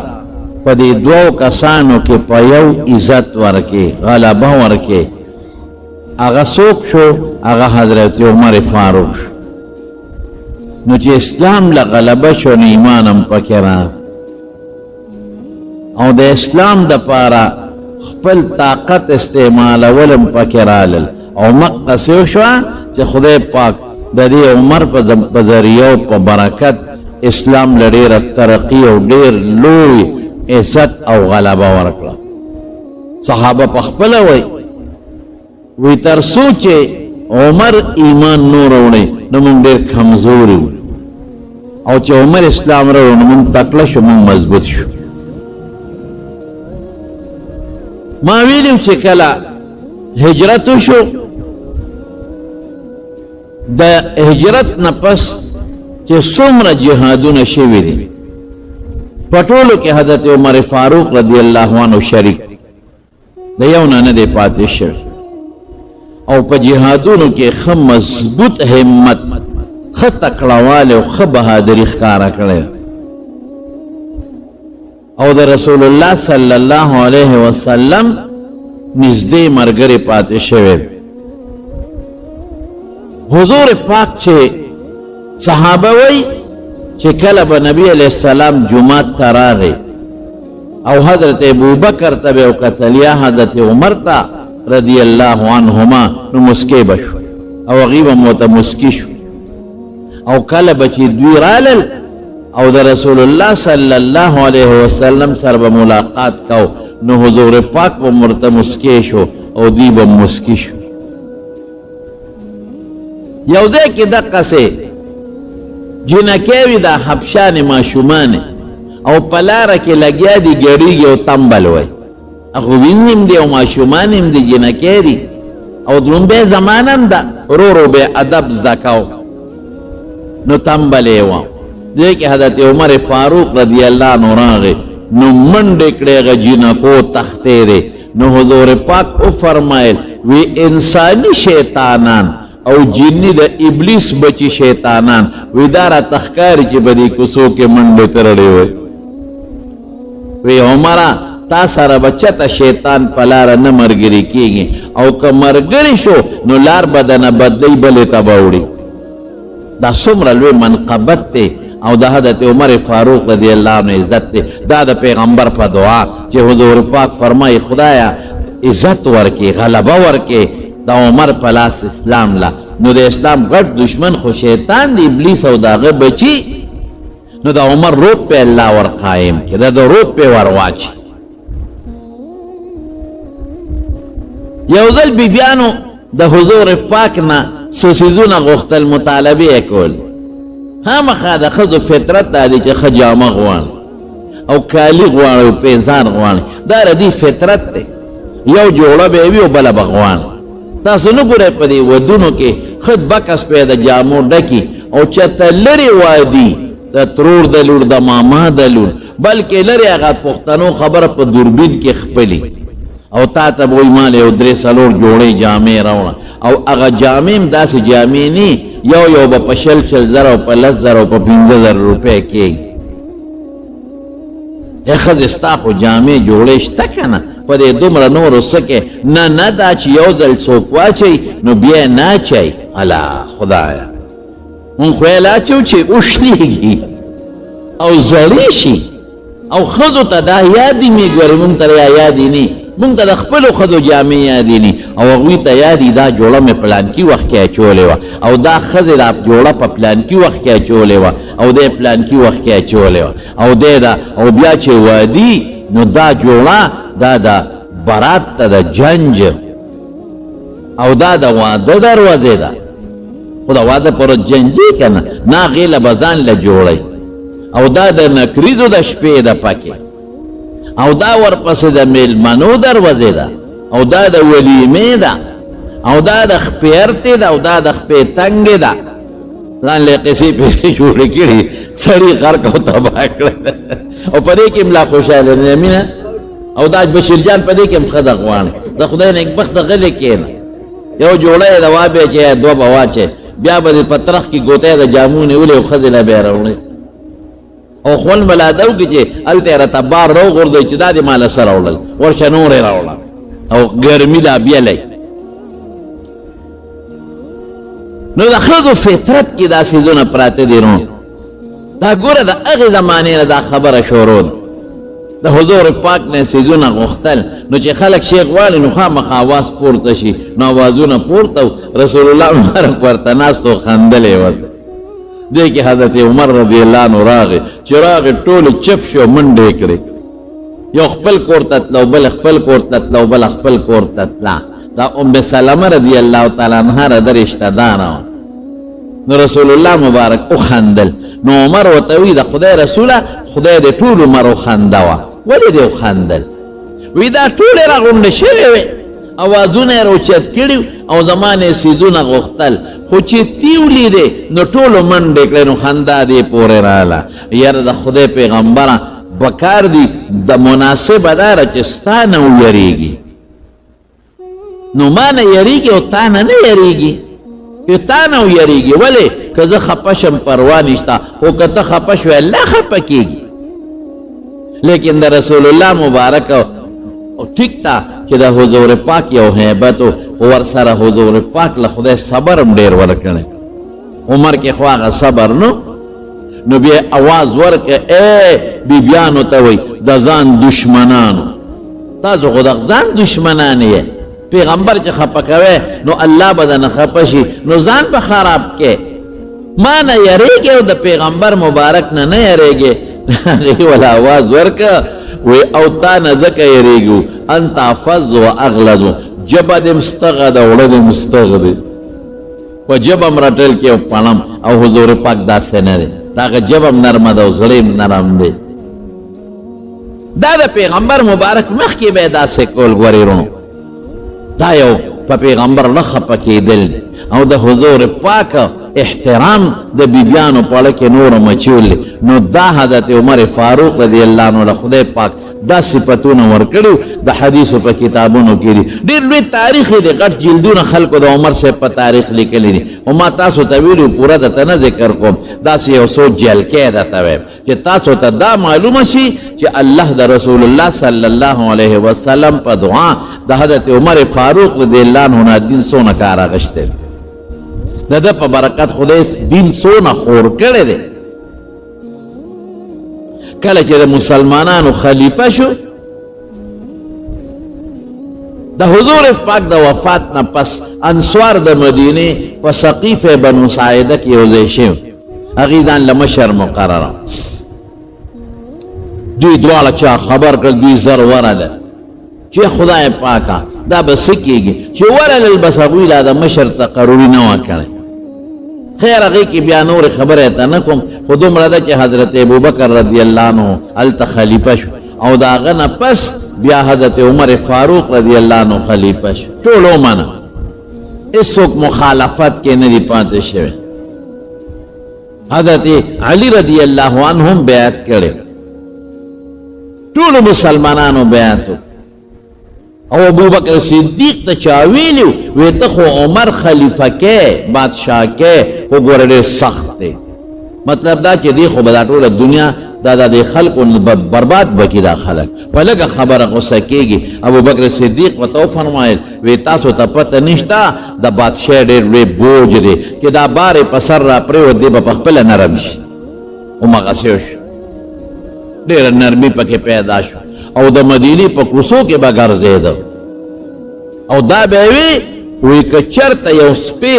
په دې دوو کسانو کې په یو عزت ورکې غلبه ورکې هغه څوک شو هغه حضرت عمر فاروق نو چې اسلام له غلبه شو نو ایمان هم پکې را او د اسلام د پاره خپل طاقت استعمالول هم پکې رالل او مقصد شو چې خدای پاک د دې عمر په ذریعه او په برکت اسلام لري ترقی او ډیر لوی عزت او غلبه ورکړه صحابه په خپل وی تر سوچ عمر ایمان نور وړي نو موږ ډیر کمزوري او چې عمر اسلام راوړ نو موږ تکړه شو موږ مضبوط شو ما ویلو چې کله هجرت شو د هجرت نه پس چې څومره جهادونه شوي دي په ټولو کې حضرت عمر فاروق رضی الله عنه شریک د یو نه دی پاتې شوی او په جهادونو کې ښه مضبوط همت ښه تکړهوالی او ښه بهادري ښکاره کړی او د رسول الله صلی الله علیه وسلم نږدې ملګری پاتې شوی حضور پاک چې صحابه وی چې کله به نبی علیہ السلام جمعات ته راغی او حضرت ابوبکر ته به وکتل یا حضرت عمر ته رضی الله عنهما نو مسکی بشو او هغوی به ورته مسکی شو او کله به چې دوی رالل او د رسول الله صلی الله علیه وسلم سره به ملاقات کو نو حضور پاک به ورته مسکی شو او دوی به مسکی شو یو ځای کې دقسې جنکې وي دا حبشانې ماشومانې او په لاره کې لګیا دي ګړیږي او تمبل وی اخو وینیم دی او ماشومان هم دی جنکې دي او دلومبې زمانه هم ده ورو ورو به ادب زده کو نو تمبلې وه دې کې حضرت عمر فاروق رضی الله عنه راغی نو منډې کړې هغه جنکو تختې دی نو حضور پاک وفرمایل وی انساني شیطانان او جنی د ابلیس بچی شیطانان وی دا راته ښکاري چې به دې کوڅو کې منډې ترړې وی عمره تا سره به چته شیطان په لاره نه ملګري کېږي او که ملګري شو نو لار به دنه بدلۍ بلې ته به وړي دا څومره لوی منقبت دی او د حضرت عمر فاروق رضی الله عنه عزت دی دا د پیغمبر په دعا چې حضور پاک فرمایي خدایا عزت ورکې غلبه ورکې د عمر په لاس اسلام لا نو د اسلام غټ دشمن خو شیطان دی ابلیس او د هغه بچي نو د عمر روپ په الله ور قایم کې د روپ په ور واچي یو ځل بیبیانو د حضور پاک نه څه څیزونه غوښتل مطالبه یې کول خامخا د ښځو فطرت دا دی چې ښه جامه غواړي او کالي غواړي او پیزار غواړي دا ردی فطرت دی یو جوړه به وي او بله به غواړي تاسو نه ګورئ په دې ودونو کې خد بکس پې د جامو ډکي او چېرته لرې وادي د ترور د لور د ماما د لور بلکې لرې هغه پښتنو خبره په دوربین کې خپلي او تا ته به وایي مال یو 3-4 جوړې جامې راوړه او هغه جامې هم داسې جامې نه یو به په 6 زره او په 10 زره او په 15 زره روپۍ کېږي ښځې ستا خو جامې جوړې شته که نه په دې دومره نورو څه کې نه دا چې یو ځل څوک واچوي نو بیا یې نه اچوي الله خدایه مونږ خو یې لاچو چې وشلېږي او زړې شي او ښځو ته دا یادې مې ګورې مونږ ته یادې نه مونږ ته د خپلو ښځو جامې یادې نه او هغوی ته یادې دا جوړه مې پلانکي وخت کې اچولې وه او دا ښځې دا جوړه په پلانکي وخت کې اچولې وه او دی پلانکي وخت کې اچولې وه او دی دا او بیا چې وادي نو دا جوړه دا د برات ته د جنج او دا د واده دروازې ده خو د واده پر جنجي که نه نه هغې له به ځان له جوړی او دا د نکریزو د شپې ده پکې او دا ورپسې د میلمنو دروازې ده او دا د ولیمې ده او دا د خپې ارتې ده او دا د خپې تنګې ده ځان له قصې پېسې جوړې کړي سړي غرق او تباه کړه او په دې کې ملا خوشحاله نه مینه او دا بشیر جان په دې کې هم ښه غواړي د خدای نیکبخته غلې کښېنه یو جوړه یې د وابې چې دوه به واچې بیا به دې په ترخ کې ګوتی د جامو نیولې او ښځې له به یې راوړې او خون به لا ده وکړي چې هلته یې راته بار راوغورځوي چې دا دې ما له څه راوړل ورشه نور یې راوړه او ګرمي لا بیلی نو د ښځو فطرت کې دا څیزونه پراته دي نو دا ګوره د هغې زمانې نه دا خبره شروع ده د حضور پاک نه څیزونه غوښتل نو چې خلک شی غواړي نو خامخا اواز پورته شي نو اوازونه پورته رسول الله مبارک ورته ناست و خندلی ورته دې کې حضرت عمر رضی الله عنه راغی چې راغی ټولې چپ شو منډې یې کړې یو خپل کور ته تله بل خپل کور ته تله بل خپل کور ته تله دا ام سلمه رضی الله تعالی عنها د رشته داره وه نو رسول الله مبارک وخندل نو عمر ورته وی د خدای رسوله خدای دې ټول عمر وخندوه ولې دې وخندل وی دا ټولې راغونډې شوې وې اوازونه یې راوچت کړي او زما نه څیزونه غوښتل خو چې تی ولیدې نو ټولو منډې کړې نو خندا دې پورې راغله یاره د خدای پیغمبره بکار دي د مناسبه دا ده چې ستا نه ویریږي نو ما نه یریږي او تا نه یریږي که تا نه ویریږي ولې که زه خفه شم پروا نشته خو که ته خفه شوې الله خفه کېږي لیکن د رسول الله مبارک ټیک ته چې د حضور پاک یو هیبت و ورسره حضور پاک له خدای صبر هم ډېر ورکړی عمر کې خو هغه صبر نو بیا اواز ورکړه ای بیبیانو ته وایي د ځان دشمنانو تاسو خو د ځان دشمنان یې پیغمبر چې خفه کوي نو الله به درنه خفه شي نو ځان به خراب کې ما نه یریږې او د پیغمبر مبارک نه یریږې هغې وله اواز ورکړه وی او تا نه ځکه یریږو انت افظ و اغلظ جبه دې مستغه ده وړه دې مستغه دی په جبه م رټل کې او پړم او حضور پاک داسې نه دی د هغه جبه م نرمه ده او زړه م نرم دی دا د پیغمبر مبارک مخکې به یې داسې کول ګورې رونو دا یو په پیغمبر نه خفه کېدل دی او د حضور پاک احترام د بیبیانو په اړه کې نور مچول نو دا حضرت عمر فاروق رضی الله عنه له خدای پاک دا صفتونه ورکړي د حدیثو په کتابونو کې دي ډېر لوی تاریخ دی غټ جلدونه خلکو د عمر صاحب په تاریخ لیکلی دي او ما تاسو ته ویلي پوره درته نه ذکر کوم داسې یو څو جلکې درته وایم چې تاسو ته دا معلومه شي چې الله د رسول الله صلی الله علیه وسلم په دعا د حضرت عمر فاروق رضی الله عنه نه دین څونه کار اخیستی د ده په برکت خدای دین څونه خور کړی دی کله چې د مسلمانانو خلیفه شو د حضور پاک د وفات نه پس انصار د مدینې په سقیفه بنو ساعده کې یو ځای شوي هغې ځان له مشر مقرره دوی دواړه چا خبر کړل دوی زر ورله چې خدای پاکه دا به څه کېږي چې ورلل بس هغوی لا د مشر تقرري نه وه کړی خیر هغې کې بیا نور خبره ته نه کوم خو دومره ده چې حضرت ابوبکر رضی الله عنه هلته خلیفه شو او د هغه نه پس بیا حضرت عمر فاروق رضی الله عنه خلیفه شو ټول ومنه اسوک مخالفت کے ندی پاتے شوے حضرت علی رضی اللہ عنہم بیعت کرے طول مسلمانانو بیعتو او ابو بکر صدیق تا چاویلیو ویتا خو عمر خلیفہ کے بادشاہ کے خو گورے سخت تے مطلب دا چی دی خو بدا طول دنیا دا دی خلق برباد بکی دا خلق پلگا خبر غصہ کی گی ابو بکر صدیق و تو فرمائل ویتاسو تا پتہ نشتا دا بادشاہ دیر وی بوج دے کہ دا بار پسر را پریو دی با پخپل نرم شی او مغسیو شو دیر نرمی پکی پیدا شو او دا مدینی پا کسو کے با گرزیدو او دا بیوی وی کچرتا یو سپی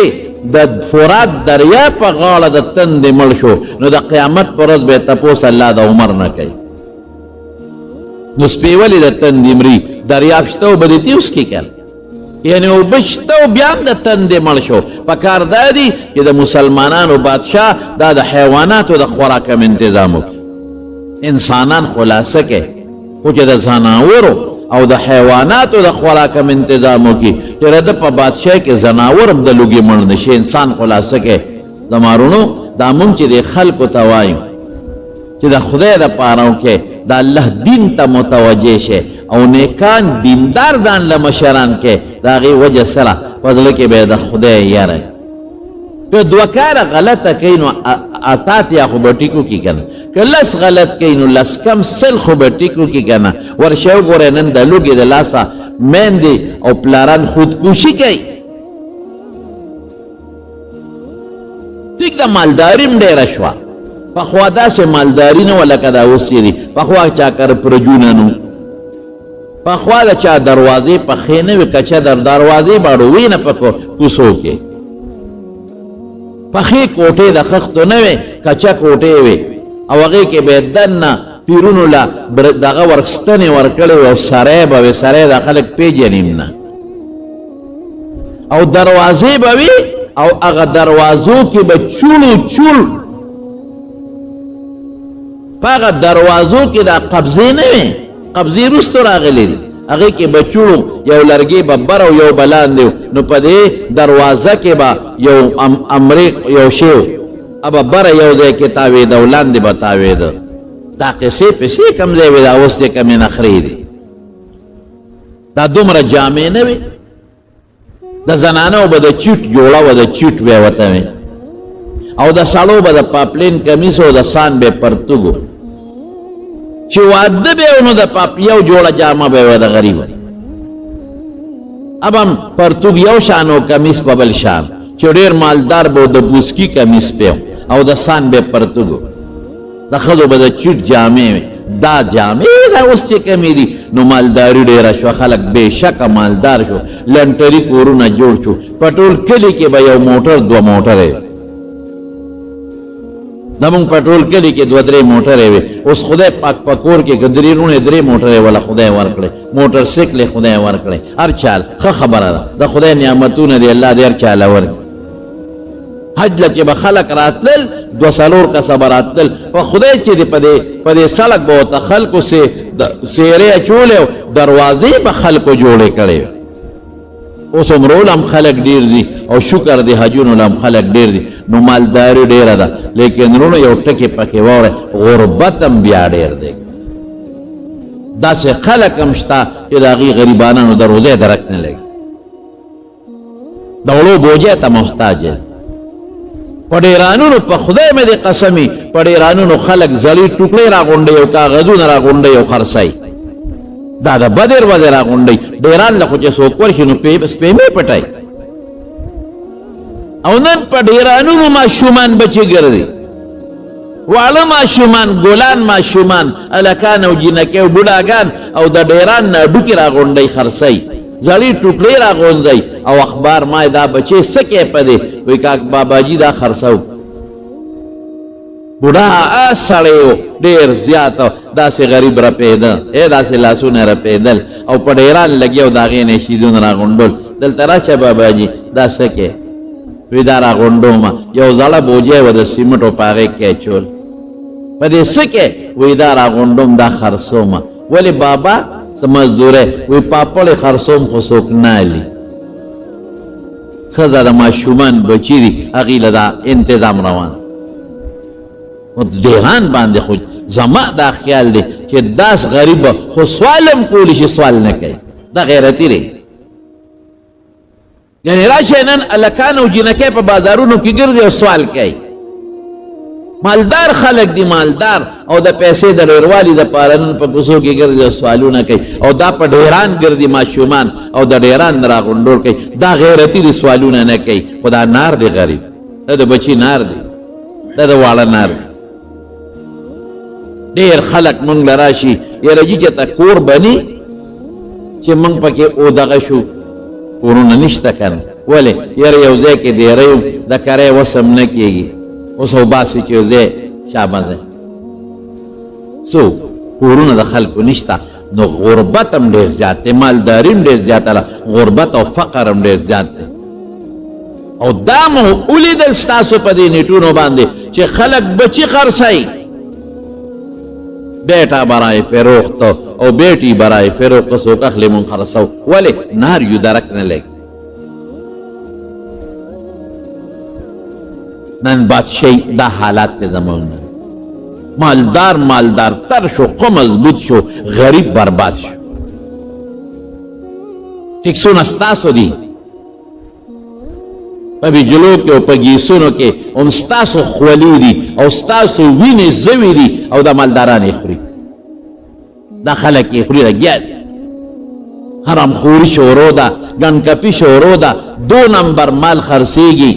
دا فرات دریا پا غالا دا تند مل شو نو دا قیامت پر رض بے تپوس اللہ دا عمر نہ کئی نو سپی ولی دا تند مری دریا فشتاو بدیتی اس کی کل یعنی او بشتاو بیان دا تند مل شو پکار دا دی کہ دا مسلمانان و بادشاہ دا حیوانات و دا خوراکم انتظامو کی انسانان خلاصه کے کچھ دا زناورو او دا حیوانات و دا خوراکم انتظامو کی تیرا دا پا بادشاہ کے زناورم دا لوگی مردشے انسان خلاصه کے دا مارونو دا مم چی دے خلق و توائیو چی دا خدای دا پاراو کے دا اللہ دین تا متوجہ شے او نیکان دیندار دان لمشران کے دا غی وجہ سرا فضل کے بے دا خدای یارے کہ دوکار غلط کینو آتات یا خوبٹیکو کی کنا کہ لس غلط کینو لس کم سل خوبٹیکو کی کنا ورشو گورے نند لوگی دلاسا مین دی او پلاران خودکوشی کئی ٹھیک دا مالداریم دے رشوا پخوا دا سے مالداری نو لکا دا وسی دی پخوا چاکر پرجوننو پخوا دا چا دروازے پخینوی کچا در دروازے باڑوی نا پکو کسو کے پخی کوٹے دا خختو نوے کچا کوٹے وے او اگے کے بیدن نا پیرونو لا داغا ورکستانی ورکڑے او سرے باوے سرے دا خلق پیجنیم نا او دروازے باوے او اگا دروازوں کی با چولو چول پا اگا دروازوں کی دا قبضے نوے قبضے رستو راغلی دی اگے کے بچوڑو یو لرگی ببر او یو بلان دیو نو پا دے دروازہ کے با یو امریک یو شیو ابا بر یو دے کے تاوی دا اولان دے بتاوی دا دا قصے پیسے کم دے وی دا وست دے کمی نخری دی دا دومر جامع نوی دا زنانو با دا چیٹ جوڑا و دا چیٹ وی وطاوی او دا سالو با دا پاپلین کمیس و دا سان بے پرتگو چی وعده بے انو دا پاپیو جوڑا جامع بے و دا غریب اب ہم پرتوگ یو شانو کمیس پا بل شان چی دیر مالدار بے دا بوسکی کمیس پیو او دا سان بے پرتوگو دا خدو با دا چیٹ جامع دا جامع دا اس چی کمی دی نو مالداری دیر شو خلق بے شک مالدار شو لنٹری کورونا جوڑ شو پٹول کلی کے با یو موٹر دو موٹر ہے دمونگ پٹرول کلی کے دو درے موٹر ہے اس خدای پاک پکور کے گدری رونے درے موٹر ہے والا خدای ورکڑے موٹر سکلے خدای ورکڑے ہر چال خبر دا خدای نعمتون دی اللہ دیر چالا ورک حج لچے بخلق راتلل دو سالور کا صبرات دل و خدای چی دی پدے سلک بہتا خلقو سے سیرے چولے دروازے بخلقو جوڑے کرے اس امرول ہم خلق دیر دی او شکر دی حجون ہم خلق دیر دی نو مالداری دیر دا لیکن رونو یو ٹکی پکی وارے غربتم بیا دیر دے دا سے خلق ہمشتا کہ دا غی غریبانانو دا روزے درکنے لگے دولو بوجے تا محتاج ہے پڑیرانونو پا خدای میں دے قسمی پڑیرانونو خلق زلی ٹکڑے را گنڈے یو کاغذون را گنڈے یو خرسائی دا بدر بدر آگونڈی دیران لکھو چے سوکورشی نو سپیمی پٹائی او نن پا دیرانو نو ما شومان بچی گردی والا ما شومان گولان ما شومان الکان او جنکیو بوداگان او دا دیران نا ڈوکی را گونڈی خرسائی زلی ٹوکلی را گوندی او اخبار ما دا بچے سکے پدے وی کاک بابا جی دا خرساو بڑا سڑیو دیر زیادو دا سے غریب را پیدل اے دا سے لاسون را پیدل او پڑیران لگیو دا غین شیدون را گنڈول دل ترا چا بابا جی دا سکے وی دا را گنڈو ما یو زالا بوجے و دا سیمٹو پاگے کے چول پدے سکے وی دا را گنڈوم دا خرسو ما ولی بابا سمجھ دورے وی پاپڑ خرسوم خسوک نالی ښځه د ماشومان بچي دي هغې له دا انتظام روان ډیران باندې خو زما دا خیال دی چې داس غریب خو سوال هم کولی شي سوال نه کوي دا غیرتي دی یعنې راشئ نن هلکان او جینکۍ په بازارونو کې ګرځي او سوال کوي مالدار خلک دي مالدار او د پیسې د ډیروالي دپاره نن په کوڅو کې ګرځي او سوالونه کوي او دا په ډیران ګرځي ماشومان او د ډیران راغونډور کوي دا غیرتي دي سوالونه نه کوي خو دا نار دی غریب دا د بچي نار دی دا د واړه نار دی ډېر خلک مونږ له راشي یاره جي چې ته کور بني چې مونږ پکې او دغه شو کورونه نشته که نه ولې یاره یو ځای کې ډېری یم د کرۍ وس هم نه کېږي اوس وباسي چې یو ځای شابه دی څو کورونه د خلکو نشته نو غربت هم ډېر زیات دی مالداري هم ډېر زیاته ده غربت او فقر هم ډېر زیات دی او دا مو ولیدل ستاسو په دې نیټونو باندې چې خلک بچي خرڅوي بیٹا برای فروخت او بیٹی برای فروخت سوک اخلی منخرسو ولی نار یو درک نلگ نن بادشاہی دا حالات تے زمان مالدار تر شو قم مضبوط شو غریب برباد شو ٹکسون استاسو دی پا بجلو کے او پا گیسونو کے ام ستاسو خولی دی او ستاسو وین زوی دی او دا مالداران اخوری دا خلق اخوری دا گیا دی حرام خوری شورو دا گنکپی شورو دا 2 نمبر مال خرسیگی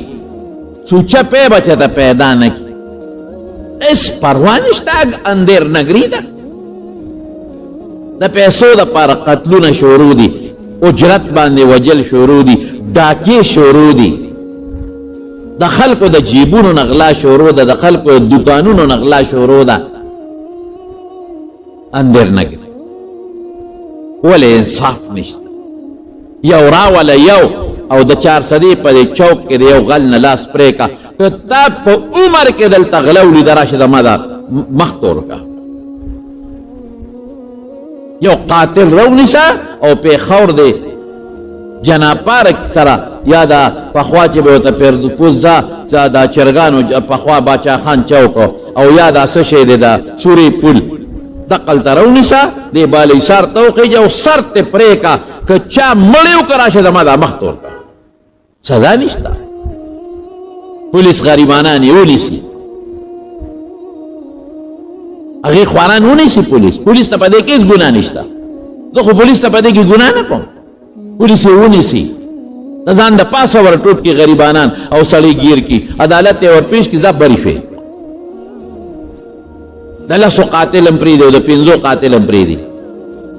سوچا پی بچا تا پیدا نکی اس پروانشتا اندیر نگری دا دا پیسو دا پارا قتلون شورو دی اجرت باندې وجل شروع دی ډاکې شروع دی د خلکو د جیبونو نغلا شروع ده د خلکو د دکانونو نغلا شروع ده اندر نګي ولې انصاف نشته یو راوله یو او د 400 په چوک کې یو غل نه لاس پرې کا ته په عمر کې دلته غلو لیدل راشه د ماده مختور کا یو قاتل رونیسا او په خور دی جنا پارک کرا یا دا پخوا چې به ورته پیردپوزا دا چرګانو پخوا باچا خان چوک او یا دا څه شی دی دا سوري پل دقل ته رونیسا دی بالی سار ته وخیږه او سر ته پرې کا که چا مړیو که راشه د ماده مختور کا سزا نشته پولیس غریبانان ونیسي هغې خواران ونیسي پولیس ته په دې کې هېڅ ګناه نشته زه خو پولیس ته په دې کې ګناه نه کوم پولیس یې ونیسي د ځان د پاسه ور ټوپ کړي غریبانان او سړی ګیر کړي عدالت یې ورپېښ کړي ځه بری شوې د 10 قاتل هم پرېږدي او د 5 قاتل هم پرېږدي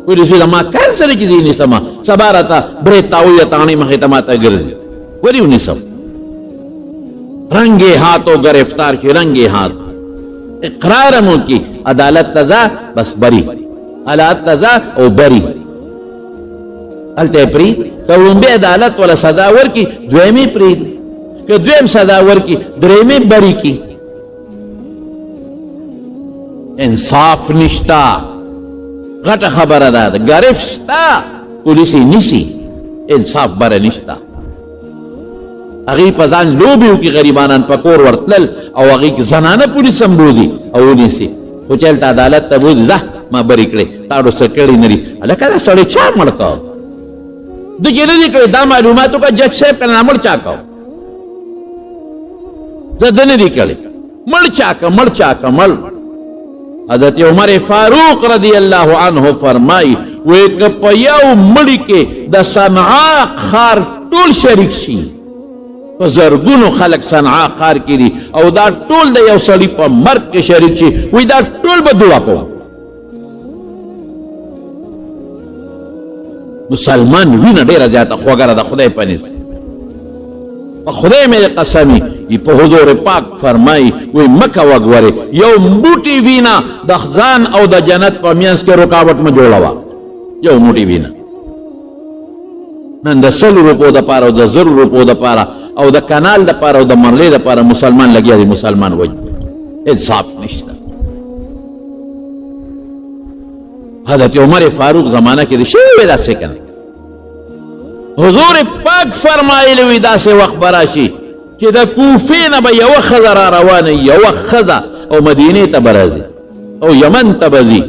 پولیس ویل ما کار سره چې دې نیسمه سبا راته برې تاویه تاڼۍ مخې ته ماته ګرځي ولې ونیسم رنګې هاتو گرفتار کړي رنګې هات اقرار مو کی عدالت تزا بس بری عدالت تزا او بری الته پری کوم عدالت ولا سزا ورکی دویمه پری که دویم سزا ورکی دریمه بری کی انصاف نشتا غټه خبره ده گرفتا پولیس نیسی انصاف بر نشتا اغی پزان لوبیو کی غریبانان پکور ورتلل او اغی زنانه پولیس هم بودی او نیسی خو چلتا عدالت تا بودی زه ما بری کړی تاړو سکړی نری لکه دا سړی چا مړ کاو د کې نه دی کړی دا معلوماتو کا جج صاحب کا نامړ چا کاو زه د نه دی کړی مړ چا کا مړ حضرت عمر فاروق رضی الله عنه فرمای وې ک په یو مړی کې د صنعاء خار ټول شریک شي په زرګونو خلک صنعاء خار کړي او دا ټول د یو سړي په مرګ کې شریک شي وې دا ټول به دعا کوي مسلمان وینه ډیره زیاته خوګره د خدای په نس په خدای مې قسمی په حضور پاک فرمای وې مکه وګوره یو بوټي وینا د خزان او د جنت په میانس کې رکاوټ ما جوړوا یو موټي وینا نن د 100 روپو د پاره او د 0 روپو د پاره او د کانال د پاره او د مرلې د پاره مسلمان لګیا دی مسلمان وجه انصاف نشته حضرت عمر فاروق زمانہ کې شی ودا سکنه حضور پاک فرمایلی وي داسې وخت به راشي چې د کوفې نه به یوه ښځه را روانه یوه ښځه او مدینې ته به راځي او یمن ته به ځي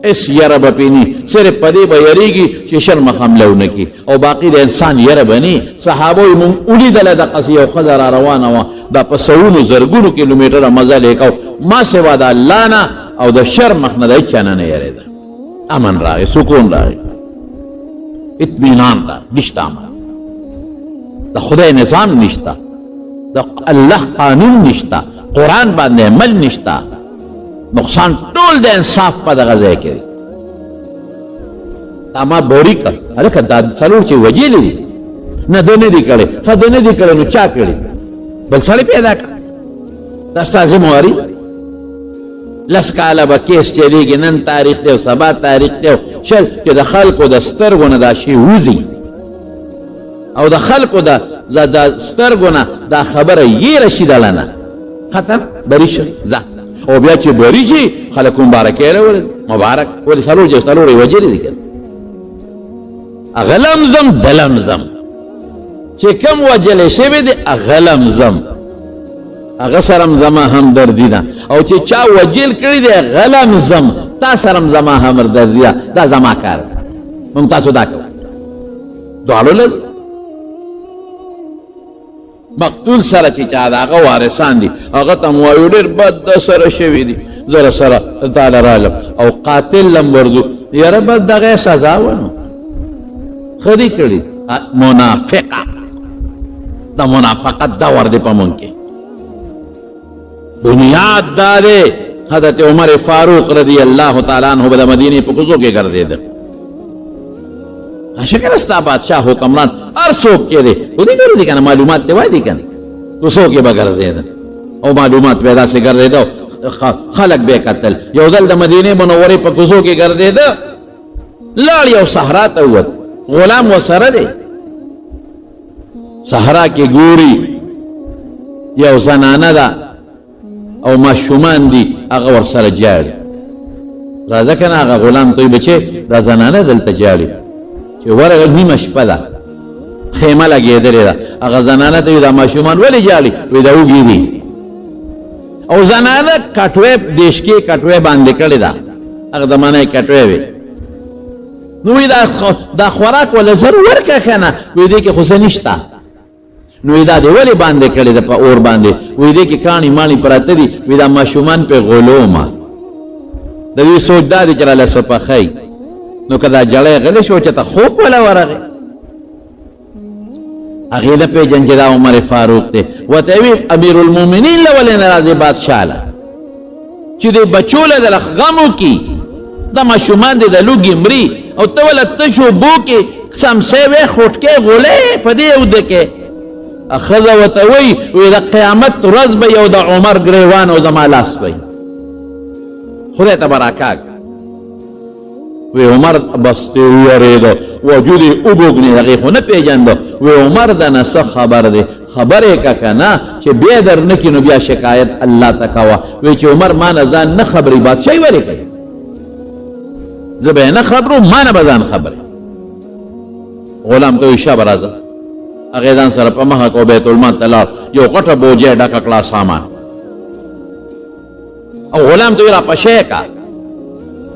اس یره به پې ني صرف په دې به یریږي چې شرم حمله ونه کړي او باقي د انسان یره به ني صحابو یې مونږ ولیدله دقسې یو ښځه را روانه وه دا په سوونو زرګونو کیلومیټره مزل یې کو ما سوا د الله نه او د شر مخ نه د هېچ چا نه یېرېده امن راغی سکون راغی اطمینان راغی نشته امن د خدای نظام نشته د الله قانون نشته قرآن باندې عمل نشته نقصان ټول د انصاف په دغه ځای کې دی دا ما بوري کړ هلکه دا څلور چې وجیلې دي نه ده نه دي کړی ښه ده نه دي کړی نو چا کړي بل سړی پیدا کړه دا ستا ذمواري لس کاله به کیس چلیږي نن تاریخ دی او سبا تاریخ دی شل چې د خلکو د سترګو نه دا شی وځي او د خلکو د سترګو نه دا خبره یېره شي دله نه ختم بری شو ځه او بیا چې بری شي خلک مبارکۍ راوړي مبارک ولې څلور یې وجلې دي که هغه لمزم د لمزم چې کوم وجلی شوی دی هغه لمزم هغه سره زما همدردي ده او چې چا وجل کړي دی هغه لمزم تا سره زما همدردي ده دا زما کار ده موږ تاسو دا کوو دواړو لږ مقتول سره چې چا د هغه وارثان دي هغه ته مو وایو ډېر بد د سره شوي دي زه سره تاله رالم او قاتل لم ورځو یاره بس دغه سزا ونو ښه دي کړي منافقه د منافقت دور دی په مونږ کې بنیاد دا دی حضرت عمر فاروق رضی الله تعالی عنہ به د مدینې په کوڅو کې ګرځېده شکر ستا بادشاہ حکمران هر څوک کې دی خو دې ګرځي که نه معلومات دی وای دی که نه کوڅو کې به ګرځېده او معلومات به یې داسې ګرځېده خلک به یې کتل یو ځل د مدینې منورې په کوڅو کې ګرځېده لاړ یو صحرا ته ووت غلام ورسره دی صحرا کې ګوري یو زنانه ده او ماشومان دي هغه ورسره جاړي راځه که نه هغه غلام ته وایي بچې دا زنانه دلته جاړي چې ورغه نیمه شپه ده خیمه لګېدلې ده هغه زنانه ته وایي دا ماشومان ولې جاړي وایي دا وږي دي او زنانه کټوې دیشکې کټوې باندې کړې ده هغه زمانه یې کټوې وې نو وایي دا خوراک وله زر ورکه که نه وایي دې کې خو څه نشته نو دا دې ولې باندې کړې ده په اور باندې وایي دې کې کاڼي ماڼي پراته دي وایي دا ماشومان پې غولومه د دوی سوچ دا دی چې راله څه پخی نو که دا جړی غلی شو چې ته خوب وله ورغې هغې نه پېژن چې دا عمر فاروق دی ورته وي امیر المؤمنین له ولې نه راځې بادشاه له چې دې بچو له دله غم وکړي دا ماشومان دې د لوږې مري او ته وله تشو اوبو کې سمسې وې خوټکې غولې په دې اوده کې ښځه ورته وایي د قیامت ورځ به یو د عمر ګریوان او زما لاس وی خدای ته به راکاږ وی عمر بس ترې ویرېده وجود یې وبوږنې هغې خو نه پېژانده وی عمر د نه څه خبر دی خبر یې که که نه چې بیا در نه کړي نو بیا شکایت الله ته کوه وی چې عمر ما نه ځان نه خبري بادشاهي ولې کوي زه به یې نه خبرو ما نه به ځان خبرې غلام ته وی شابه راځه هغې ځان سره په مخه کو بیت المال ته لاړ یو غټه بوجۍ ډکه کړه سامان او غلام ته وی را پشی که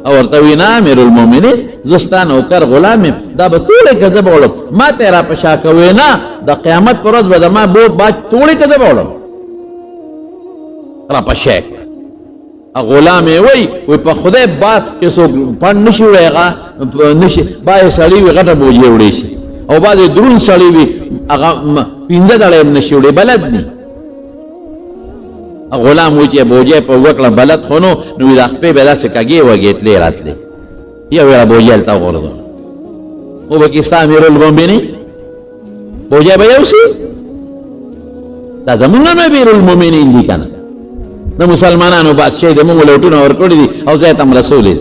او ورته وی نه امیر المؤمنین زه ستا نوکر غلام یم دا به توړې که زه به وړم ما ته یې را په شا کوې نه د قیامت په ورځ به زما بوټ باج توړې که زه به وړم را په شی کړه غلام یې وی په خدای باد چې څوک پڼ نه شي وړی هغه نشي بعضې سړي وي غټه بوجۍ وړی شي او بعضې دروند سړي وي هغه پنځه دړی هم نه شي وړی بلد ني غلام وی چې بوجۍ په وکړه بلد خو نو وي دا خپې به یې داسې کږې وږې تلې راتلې یو یې را بوجۍ هلته وغورځوله او به کې ستا امیر المؤمنین بوجۍ به یو شي دا زمونږ امیر المؤمنین دي که نه د مسلمانانو بادشاهي د مونږ لوټونه ورکړي دي او ځای ته هم رسولې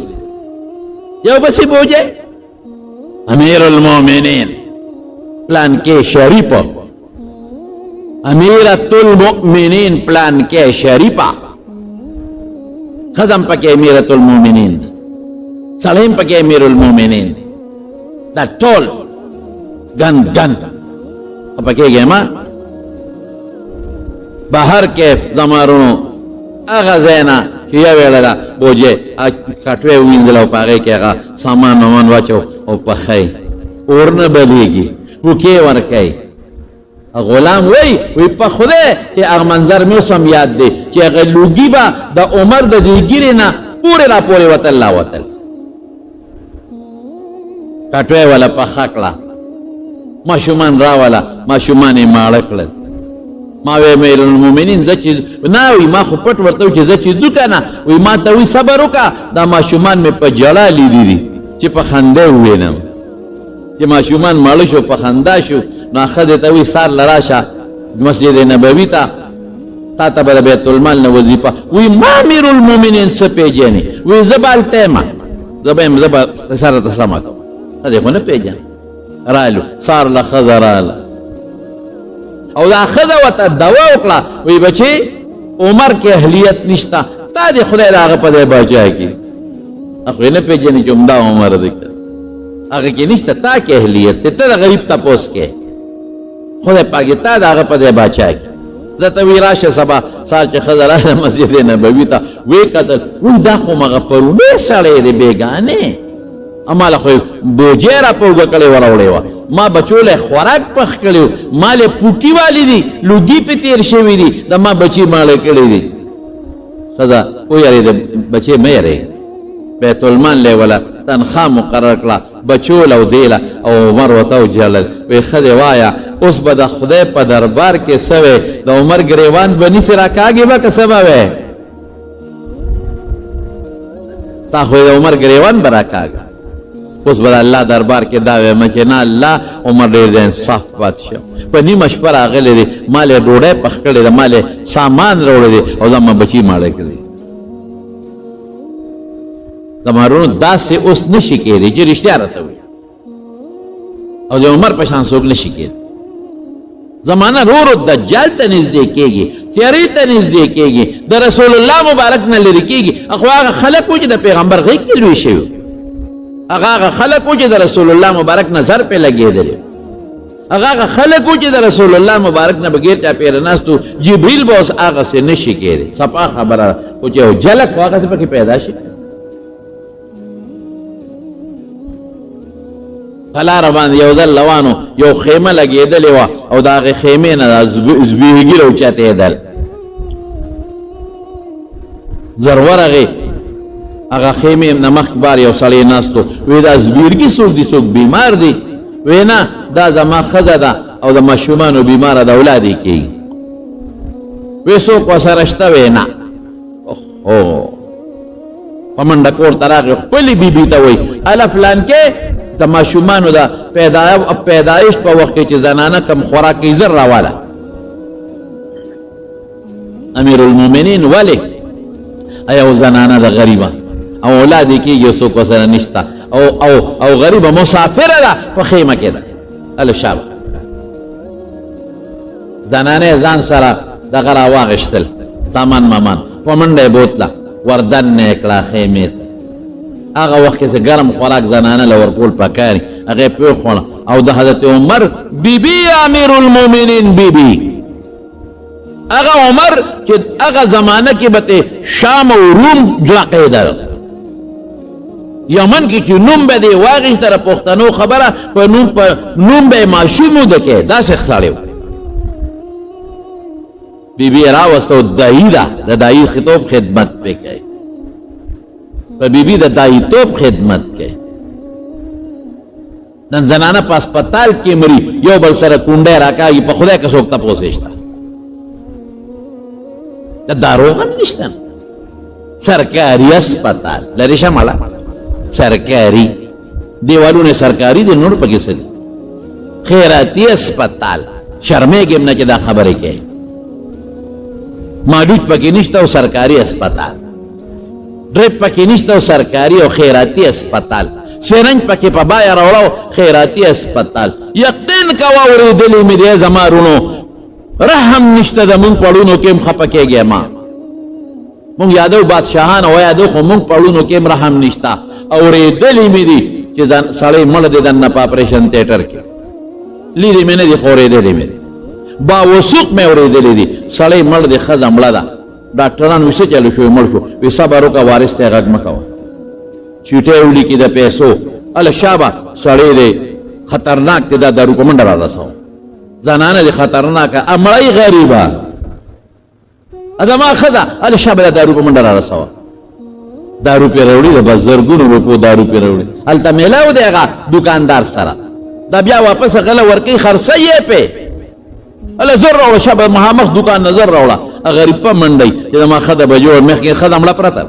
یو بسې بوجۍ امیر المؤمنین پلان کې شریفه امیرت المؤمنین پلان کې شریفه خدم پکې امیرت المؤمنین سلیم پکې امیر المؤمنین دا ټول گند پکېږي ما بهر کې زمارونو هغه ځای نه چې یو ویله ده بوجې کټوې ووینځله او په هغې کې هغه سامان وامان واچو او پخی اور نه بلیږي پوکې ورکوي غلام وی په خدای چې هغه منظر مې اوس هم یاد دی چې هغه لوګي به د عمر د دې ګیرې نه پورې را پورې وتل لا وتل کټوې والا پخه کړه ماشومان راوله ماشومان یې ماړه کړل ما وی امیر المؤمنین زه چې نه وی ما خو پټ ورته چې زه چې ځو که نه وی ما ته وی صبر وکړه دا ماشومان مې په جړا لیدي دي چې په خندا ووینم چې ماشومان ماړه شو په خندا شو نو ښځې ته وی سار له راشه مسجد نبوي ته تا ته به د بیت المال نه وظیفه وی ما امیر المؤمنین څه پېژنې وی زه به هلته یم زه به یم زه به سره ته سمه کوم ښځې خو نه پېژنم رالو سار له ښځه راله او دا ښځه ورته دوا وکړه وی بچې عمر کې اهلیت نشته تا دې خدای د هغه په دی باچا کړي خو یې نه پېژنې چې همدا عمر دی هغه کې نشته تا کې اهلیت دی ته د غریب تپوس کې خدای پاک یې تا د هغه په دی باچا کړي زه ته وی راشه سبا سهار چې ښځه راشه مسجد نبوي ته ویې کتل وی دا خو مغه پرونی سړی دی بېګانې اماله خو بوجې را په اوږه کړې وراوړې وه ما بچو له خوراک پخ کړی و ما له پوټي والی دي لوګي پې تېر شوي دي د ما بچي ماړه کړي دي ښځه ویارېده بچې مه یارېږه بیت المال له وله تنخوا مقرر کړه بچو له او دی له او عمر ورته وجړل وی ښځې وایه اوس به د خدای په دربار کې څه وی د عمر ګریوان به نیسې راکاږې به که څه به وی تا خو د عمر ګریوان به راکاږه اوس به د الله دربار کې دا وایم چې نه الله عمر ډېر د انصاف بادشاه په نیمه شپه راغلی دی ما له ډوډۍ پخ کړې ده ما له سامان راوړی دی او زما بچي ماړه کړي زمارونو داسې اوس نشي کېدی چې رښتیا راته وي او د عمر په شان څوک نشي کېدی زمانه رو رو دجال ته نږدې کېږي تیارې ته نږدې کېږي د رسول الله مبارک نه لرې کېږي خو هغه خلک و چې د پیغمبر غېږ کې لوی شوي هغه خلک و چې د رسول الله مبارک نظر پې لګېدلی هغه خلک و چې د رسول الله مبارک نه بغیر چاپېره ناستو جبریل به اوس هغسې نشي کېدی صفا خبره خو چې یو جلک خو هغسې پکې پیدا شي په لاره باندې یو ځل روانو یو خیمه لګېدلې وه او د هغې خیمې نه زبېږي راوچتېدل زر ورغې هغه خیمې نه مخکې بار یو سړی ناست و وی دا زبېرګي څوک دي څوک بیمار دي وی نه دا زما ښځه ده او د ماشومانو بیماره د اولاد یې کېږي وی څوک ورسره شته وی نه په منډه کور ته راغی خپلې بیبي ته وی هله فلان کې د ماشومانو د پیدایش په وخت کې چې زنانه کم خوراک کوي زر راواله امیر المؤمنین ولې یو زنانه د غریبه او اولاد یې کېږي څوک ورسره نشته او غریبه مسافره ده په خیمه کې ده هله شابه زنانه یې ځان سره دغه راواغېشتل سامان مامان په منډه یې بوتله وردننه یې کړه خیمې ته هغه وخت کې ګرم خوراک زنانه له ورکول پکاري هغه یې پرېښوړه او د حضرت عمر بیبي امیر المؤمنین بیبي هغه عمر چې هغه زمانه کې به شام او روم جړقېدل یمن کې چې نوم به دې واغېسته د پښتنو خبره په نوم به یې ماشوم ودکې داسې سړی و بیبي یې راوسته دایي ده د دایي خطوب خدمت پې کوي په بیبي د داییتوب خدمت کوي نن زنانه په هسپتال کې مري یو بل سره کونډۍ راکاږي په خدای که څوک تپوس یې شته د داروغ هم نشته سرکاري هسپتال لرې شه مړه سرکاري دیوالونه سرکاري دي نور پکې څه دي خیراتي هسپتال شرمېږم نه چې دا خبرې کوي مالوچ پکې نشته او سرکاري هسپتال ډریپ پکې نشته او سرکاري او خیراتي هسپتال سرنج پکې په بایه راوړه خیراتي هسپتال یقین کوه اورېدلې مې دی زما رونو رحم نشته د مونږ پړونو کې هم خفه کېږی ما مونږ یادو بادشاهان او یادو خو مونږ پړونو کې هم رحم نشته اورېدلې مې دي چې سړی مړ دی دننه په اپریشن تیټر کې لیدې مې نه دي خو اورېدلې مې دي باوثوق مې اورېدلې دي سړی مړ دی ښځه مړه ده ډاکټران وایي څه چلو شوی مړ شو وایي صبر وکړه وارث ته یې غږ مه کوه چیټۍ ولیکي د پیسو هله شابه سړی دی خطرناک دی دا دارو په منډه را رسوه زنانه دی خطرناکه مړی غریبه زما ښه ده هله شابه دا دارو په منډه را رسوه دارو پې راوړي د بس زرګونو روپو دارو پې راوړي هلته میلاو دی هغه دوکاندار سره دا بیا واپس غله ورکوي خرڅوي یې پې هله زر راوړه شابه مخامخ دوکان نه زر راوړه غریب په منډی چې زما ښځه به جوړ مخکې ښځه مړه پرته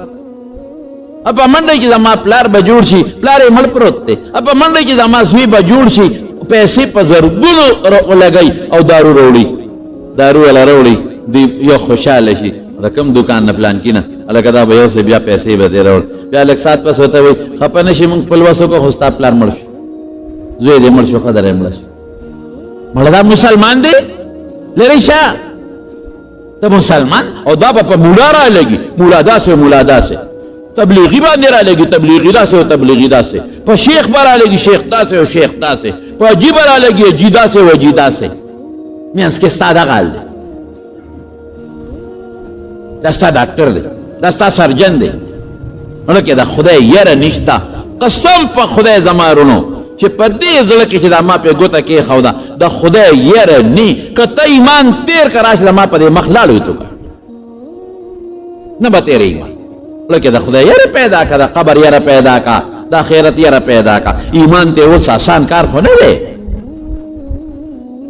په منډی کې زما پلار به جوړ شي پلار یې مړ پروت دی په منډی کې زما زوی به جوړ شي پیسې په زرګونو لګوي او دارو راوړي دارو والا راوړي دی یو خوشحاله شي د کوم دوکان نه پلان کې نه هلکه دا به یو څه بیا پیسې به دې راوړ بیا لږ ساعت پس ورته وایي خفه نه شي مونږ خپل وس وکړو خو ستا پلار مړ شو زوی دې مړ شو ښځه یې مړه شو مړه دا مسلمان دی لرې شه ته مسلمان او دا به په مولا را لګي مولا داسې مولا داسې تبلیغی باندې را لګي تبلیغی داسې او تبلیغی داسې په شیخ به را لګي شیخ داسې او شیخ داسې په اجي به را لګي اجي داسې او اجي داسې منځ کې ستا دغه حال دی دا ستا ډاکټر دی دا ستا سرجن دی نو کې د خدای یره نشته قسم په خدای زما رونو چې په دې زړه کې چې دا ما پې ګوته کېښوده د خدای یره نی که ته ایمان تیر که راشه ما په دې مخ لاړوي تو که نه به تېره ایمان لکه د خدای یره پیدا که د قبر یره پیدا که د آخرت یره پیدا که ایمان ته اوس آسان کار خو نه دی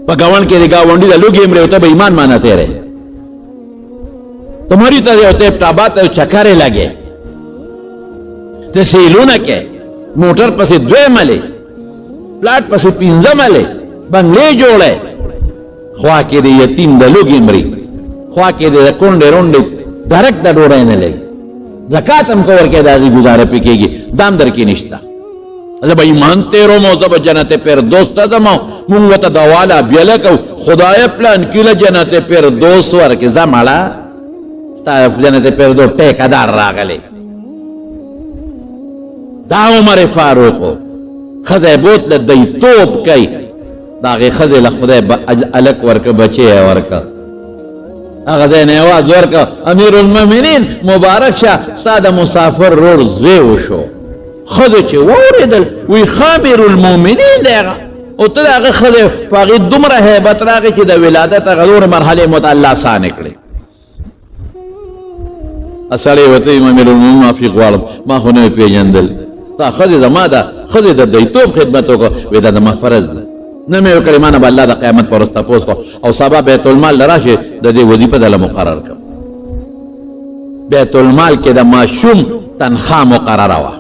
په ګاونډ کې د ګاونډي د لوږې مرې ته به ایمان مانه تېری تمہاری طرح ہوتے ٹابا تے چکرے لگے تے سیلونه کې موټر پسې دوی ملې پلاټ پسې پینځه ملې بنگلې جوړه خوا کې د یتیم د لوګي مري خوا کې د کونډې رونډې درک د ډوړې نه لګي زکات هم کور کې داغي گزاره پکېږي دام در کې نشتا زه به ایمان تیرو مو زه به جنت فردوس ته ځم مونږ ته دواله بیله کو خدای پلان کله جنت فردوس ورکې زماړه جنت فردوس ټیکدار راغلی دا عمر فاروقو ښځه بوتله دی توپ کوي د هغې ښځې له خدای هلک ورکه بچی یې ورکه هغه ځای نه اواز ورکه امیر المؤمنین مبارک شه ستا د مسافر رور زوی وشو ښځې چې واورېدل وی ښه امیر المؤمنین دی هغه او ته د هغه ښځې په هغې دومره هیبت راغی چې د ولادت هغه نورې مرحلې مو ته الله اسانې کړې سړی ورته وایي امیر المؤمنین معافي غواړم ما خو نه وې پېژندل تا ښځې زما ده ښځې د دیتوب خدمت وکړو وایي دا زما فرض ده نه مې وکړې ما نه به الله د قیامت په ورځ تپوس کړو او سبا بیت المال له راشې د دې وظیفه دله مقرر کړم بیت المال کې د ماشوم تنخوا مقرره وه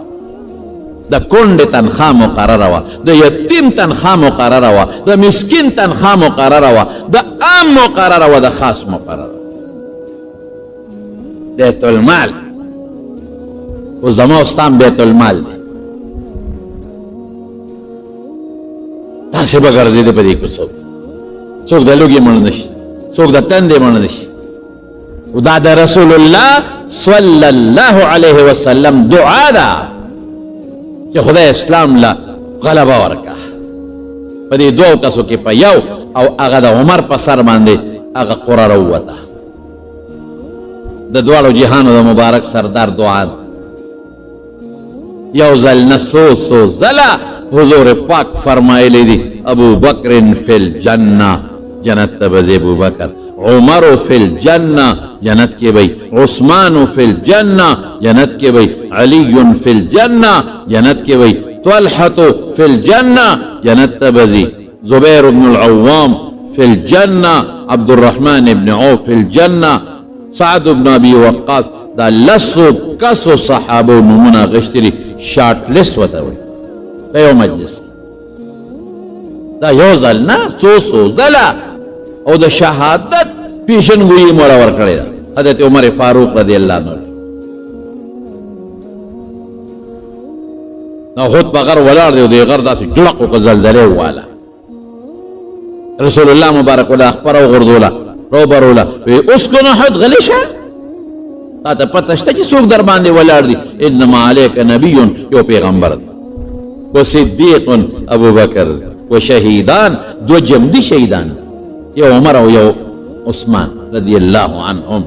د کونډې تنخوا مقرره وه د یتیم تنخوا مقرره وه د مسکین تنخوا مقرره وه د عام مقرره وه د خاص مقرره بیت المال او زما استان بیت المال دی داسې به ګرځېده په دې کې څوک د لوږې مړ نه شي څوک د تندې مړ نه شي او دا د رسول الله صلی الله علیه وسلم دعا ده چې خدای اسلام له غلبه ورکړه په دې دوو کسو کې په یو او هغه د عمر په سر باندې هغه قره راووته د دواړو جهانو د مبارک سردار دعا ده یو ځل نه څو ځله حضور پاک فرمایلی دی ابو بکر فی الجنہ جنت ته به ځي ابو بکر عمر فی الجنہ جنت کې وی عثمان فی الجنہ جنت کې وی علی فی الجنہ جنت کې وی طلحة فی الجنہ جنت ته به ځي زبیر بن العوام فی الجنہ عبد الرحمن بن عوف فی الجنہ سعد بن ابي وقاص دا لسو کسو صحابو نمونه غشتري شارټ لیست وته وي په یو مجلس دا یو ځل نه څو ځله او د شهادت پیشنګویي مولا ورکړې ده حضرت عمر فاروق رضی الله عنه نو خود په غر ولاړ دی او د غر داسې ګړق وکړه زلزلې واله رسول الله مبارک الله اخبره وغورځوله روبروله وی اسکن احد غلی شه تا ته پته شته چې څوک در باندې ولاړ دي انما علیک نبی یو پیغمبر دی و صدیق ابو بکر و شهیدان دو جمدی شهیدان یو عمر او یو عثمان رضی الله عنهم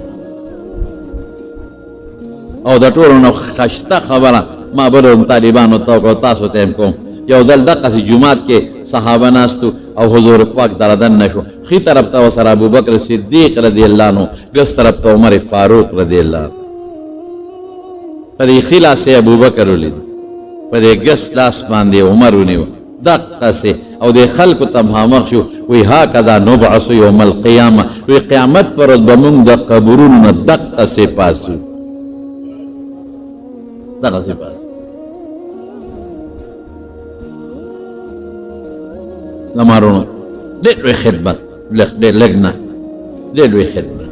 او د ټولو نه خشته خبره ما بل طالبانو ته تاسو ته کوم یو ځل دقسې جومات کې صحابه ناستو او حضور پاک دردن نشو خی طرف ته ورسره ابوبکر صدیق رضی الله عنه ګس طرف ته عمر فاروق رضی الله عنه په دې ښي لاس یې ابوبکر ولید په دې ګس لاس باندې عمر ونیو دقسې او د خلکو ته مخامخ شو وی هکذا نبعث یوم القیامه وی قیامت پر ورځ به موږ د قبرونو نه دقسې پاسو دقسې پاسو زمارونو ډېر لوی خدمت ډېر لږ نه ډېر لوی خدمت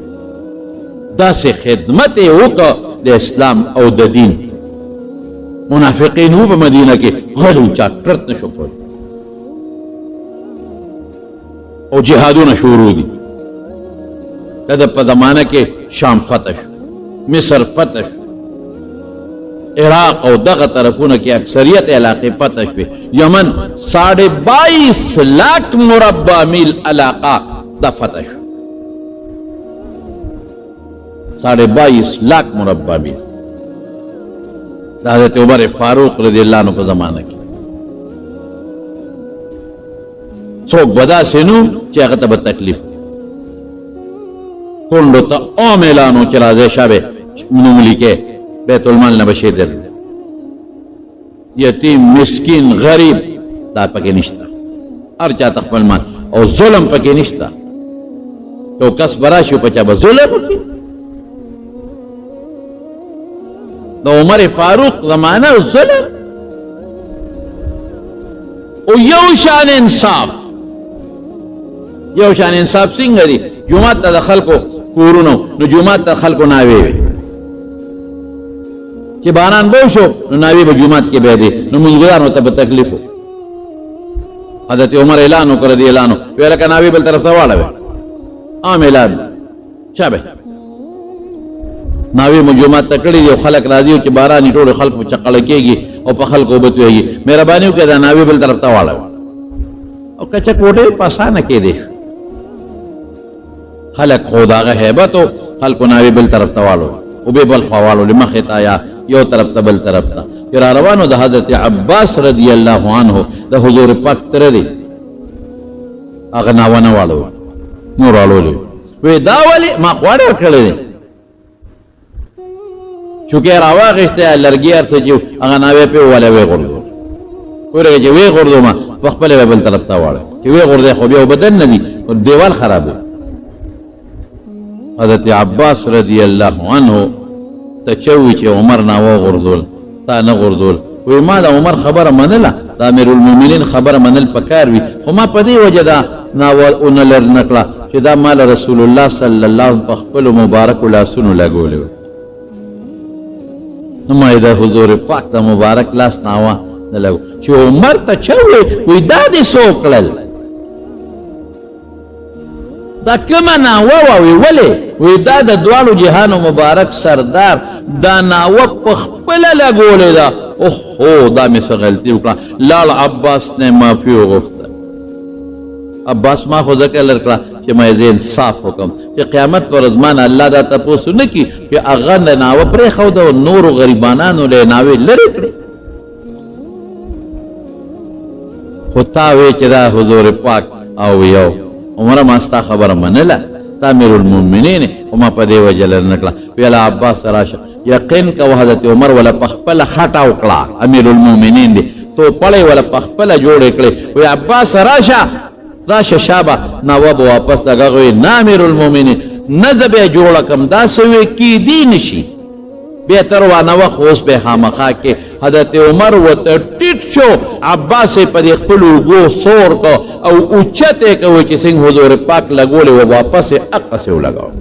داسې خدمت یې وکړه د اسلام او د دین منافقین وو په مدینه کې غلو چا کرت نشو کولی او جهادونه شروع دي دا په زمانه کې شام فتح شو مصر فتح شو عراق او دغه طرفونه کې اکثریت علاقې فتح شوې یمن 22.5 لاکھ مربع میل علاقه دا فتح شو 22.5 لاکھ مربع میل دا حضرت عمر فاروق رضی اللہ عنہ په زمانه کې څوک به داسې نو چې هغه ته به تکلیف کونډو ته عام اعلان و چې راځئ شابه نوم لیکئ بیت المال نه بشي در یتیم مسکین غریب دا پکې نشته هر چا ته خپل مال او ظلم پکې نشته یو کس به راشي په چا به ظلم وکړي د عمر فاروق زمانه ظلم او یو شان انصاف یو شان انصاف څنګه دی جمعات ته د خلکو کورونو نو جمعات ته خلکو ناوې وي چې باران به وشو نو ناوې به جومات کې به دی نو مونځګزارانو ته به تکلیف و حضرت عمر اعلان وکړ رضی الله عنه ویل لکه ناوې بل طرف ته واړوئ عام اعلان شابه ناوې مو جومات ته کړي دي او خلک راځي او چې باران ټولو خلکو چقړه کېږي او په خلکو اوبه تویږي مهرباني وکړئ دا ناوې بل طرف ته واړوئ او کچه کوټې په اسانه کېدی خلک خو د هغه هیبت و خلکو ناوې بل طرف ته واړوئ اوبې بل خوا واړولې مخې ته یا یو طرف ته بل طرف ته چې را روانو د حضرت عباس رضی الله عنه د حضور پاک تره دی هغه ناوه نه واړوه نور واړولې وی دا ولې ما خوا ډېر کړی دی چونکې راواغېستی لرګي هر څه چې هغه ناوې پې وولی ویې غورځو ورګه چې ویې غورځومه په خپله به بل طرف ته واړی چې ویې غورځی خو بیا بدن نه دي دیوال خراب دی حضرت عباس رضی الله عنه ته چوي چې عمر ناوه غورځول تا نه غورځول وی ما د عمر خبره منله د امیر المؤمنین خبره منل پکار وي خو ما په دې وجه دا ناوه ونه لر نه کړه چې دا مال رسول الله صلی الله علیه په خپلو مبارکو لاسونو لګولی و نو ما یې د حضور پاک د مبارک لاس ناوه نه لګو چې عمر ته چوي وی دا دې څو کړل دا کومه ناوه وه وی ولې وی دا د دواړو جهانو مبارک سردار دا ناوه په خپله لګولې ده اوهو دا مې څه غلطي وکړه لاړ عباس نه معافي وغوښته عباس ما خو ځکه لر کړه چې ما یې زه انصاف وکړم چې قیامت پر ورځ ما نه الله دا تپوس نه کړي چې هغه د ناوه پرېښوده او نورو غریبانانو له یې ناوې لرې کړې خو تا وی چې دا حضور پاک او یو عمره ما ستا خبره منله تا امیر المؤمنین خو ما په دې وجه لر نه کړه ویله عباس راشه یقین کوه حضرت عمر وله په خپله خټه وکړه امیر المؤمنین دی توپړی وله په خپله جوړې کړې وی عباس راشه شابه ناوه به واپس لګه وی نه امیر المؤمنین نه زه بیا جوړه کړم داسې وی کیدی نشي بهتر وانه خو اوس به خامخا کې حضرت عمر ورته ټیټ شو عباس یې په دې خپلو اوږو سور کړ او اوچت یې کوي چې څنګه حضور پاک لګولې و واپس یې هغسې ولګاو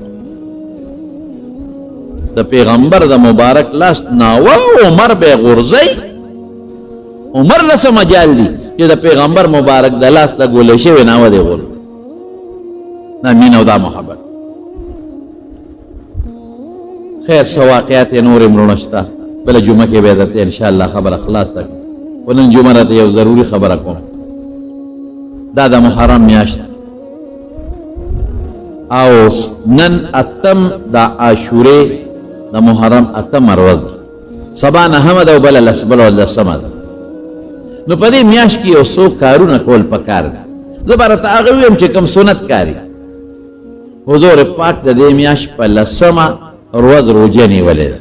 د پیغمبر د مبارک لاس ناوه عمر به یې غورځئ عمر نه څه مجال دي چې د پیغمبر مبارک د لاس لګولی شوې ناوه دې غورځي دا مینه او دا محبت خیر څه واقعات یې نورې مړونه شته بله جمعه کې به درته انشاءالله خبره خلاصه کړم ونن جمعه راته یو ضروري خبره کوم دا د محرم میاشت او نن اتم د عاشورې د محرم اتم ورځ سبا نهمه ده او بله لسمه ده. نو په دې میاشت کې یو څو کارونه کول پکار دي. زه به راته هغه ویم چې کوم سنت کاري. حضور پاک د دې میاشت په لسمه ورځ روژه نیولې ده.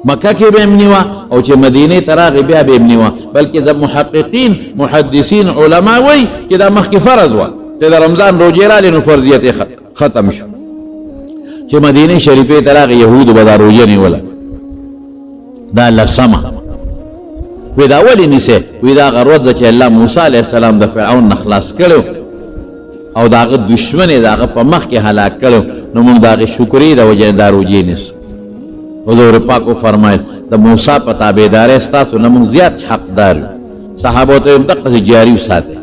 مکه کې به یې نیوه او چې مدینې ته راغی بیا به یې نیوه، بلکې د محققین محدثین علما وایي چې دا مخکې فرض وه چې د رمضان روژې راغلې نو فرضیت یې ختم شو. چې مدینې شریفې ته راغی یهودو به دا روژه نیوله، دا لسمه. وی دا ولې نیسئ؟ وی دا هغه ورځ ده چې الله موسی علیه السلام د فرعون نه خلاص کړی او د هغه دشمن یې د هغه په مخ کې هلاک کړی، نو موږ د هغې شکرې د وجې دا روژې نیسو. حضور پاک وفرمایل د موسی په تابعدارۍ ستاسو نه موږ زیات حقدار یو. صحابو ته یې هم دقسې جاري وساتئ،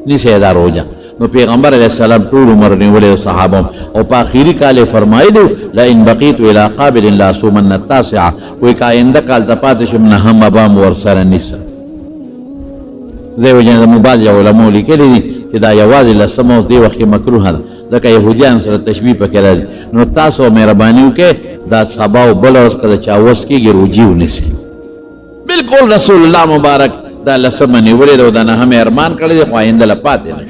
نیسئ دا روژه. نو پیغمبر علیہ السلام ټول عمر نیولې صحابه او په اخیری کال فرمایلو لئن بقیت الی قابل لاصومن التاسعه، وی که آینده کال ته پاتې شم نهمه به م ورسره نیسم. دې وجې زموږ بعضې علماو لیکلي دي چې دا یوازې لسمه اوس دې وخت کې مکروهه ده، ځکه یهودیان سره تشبیه پکې راځي. نو تاسو مهرباني وکړئ دا سبا او بله ورځ که د چا وس کېږي روجي ونیسئ. بالکل رسول الله مبارک دا لسمه نیولې ده او دا نهمه ارمان کړی دی، خو آینده له پاتې نه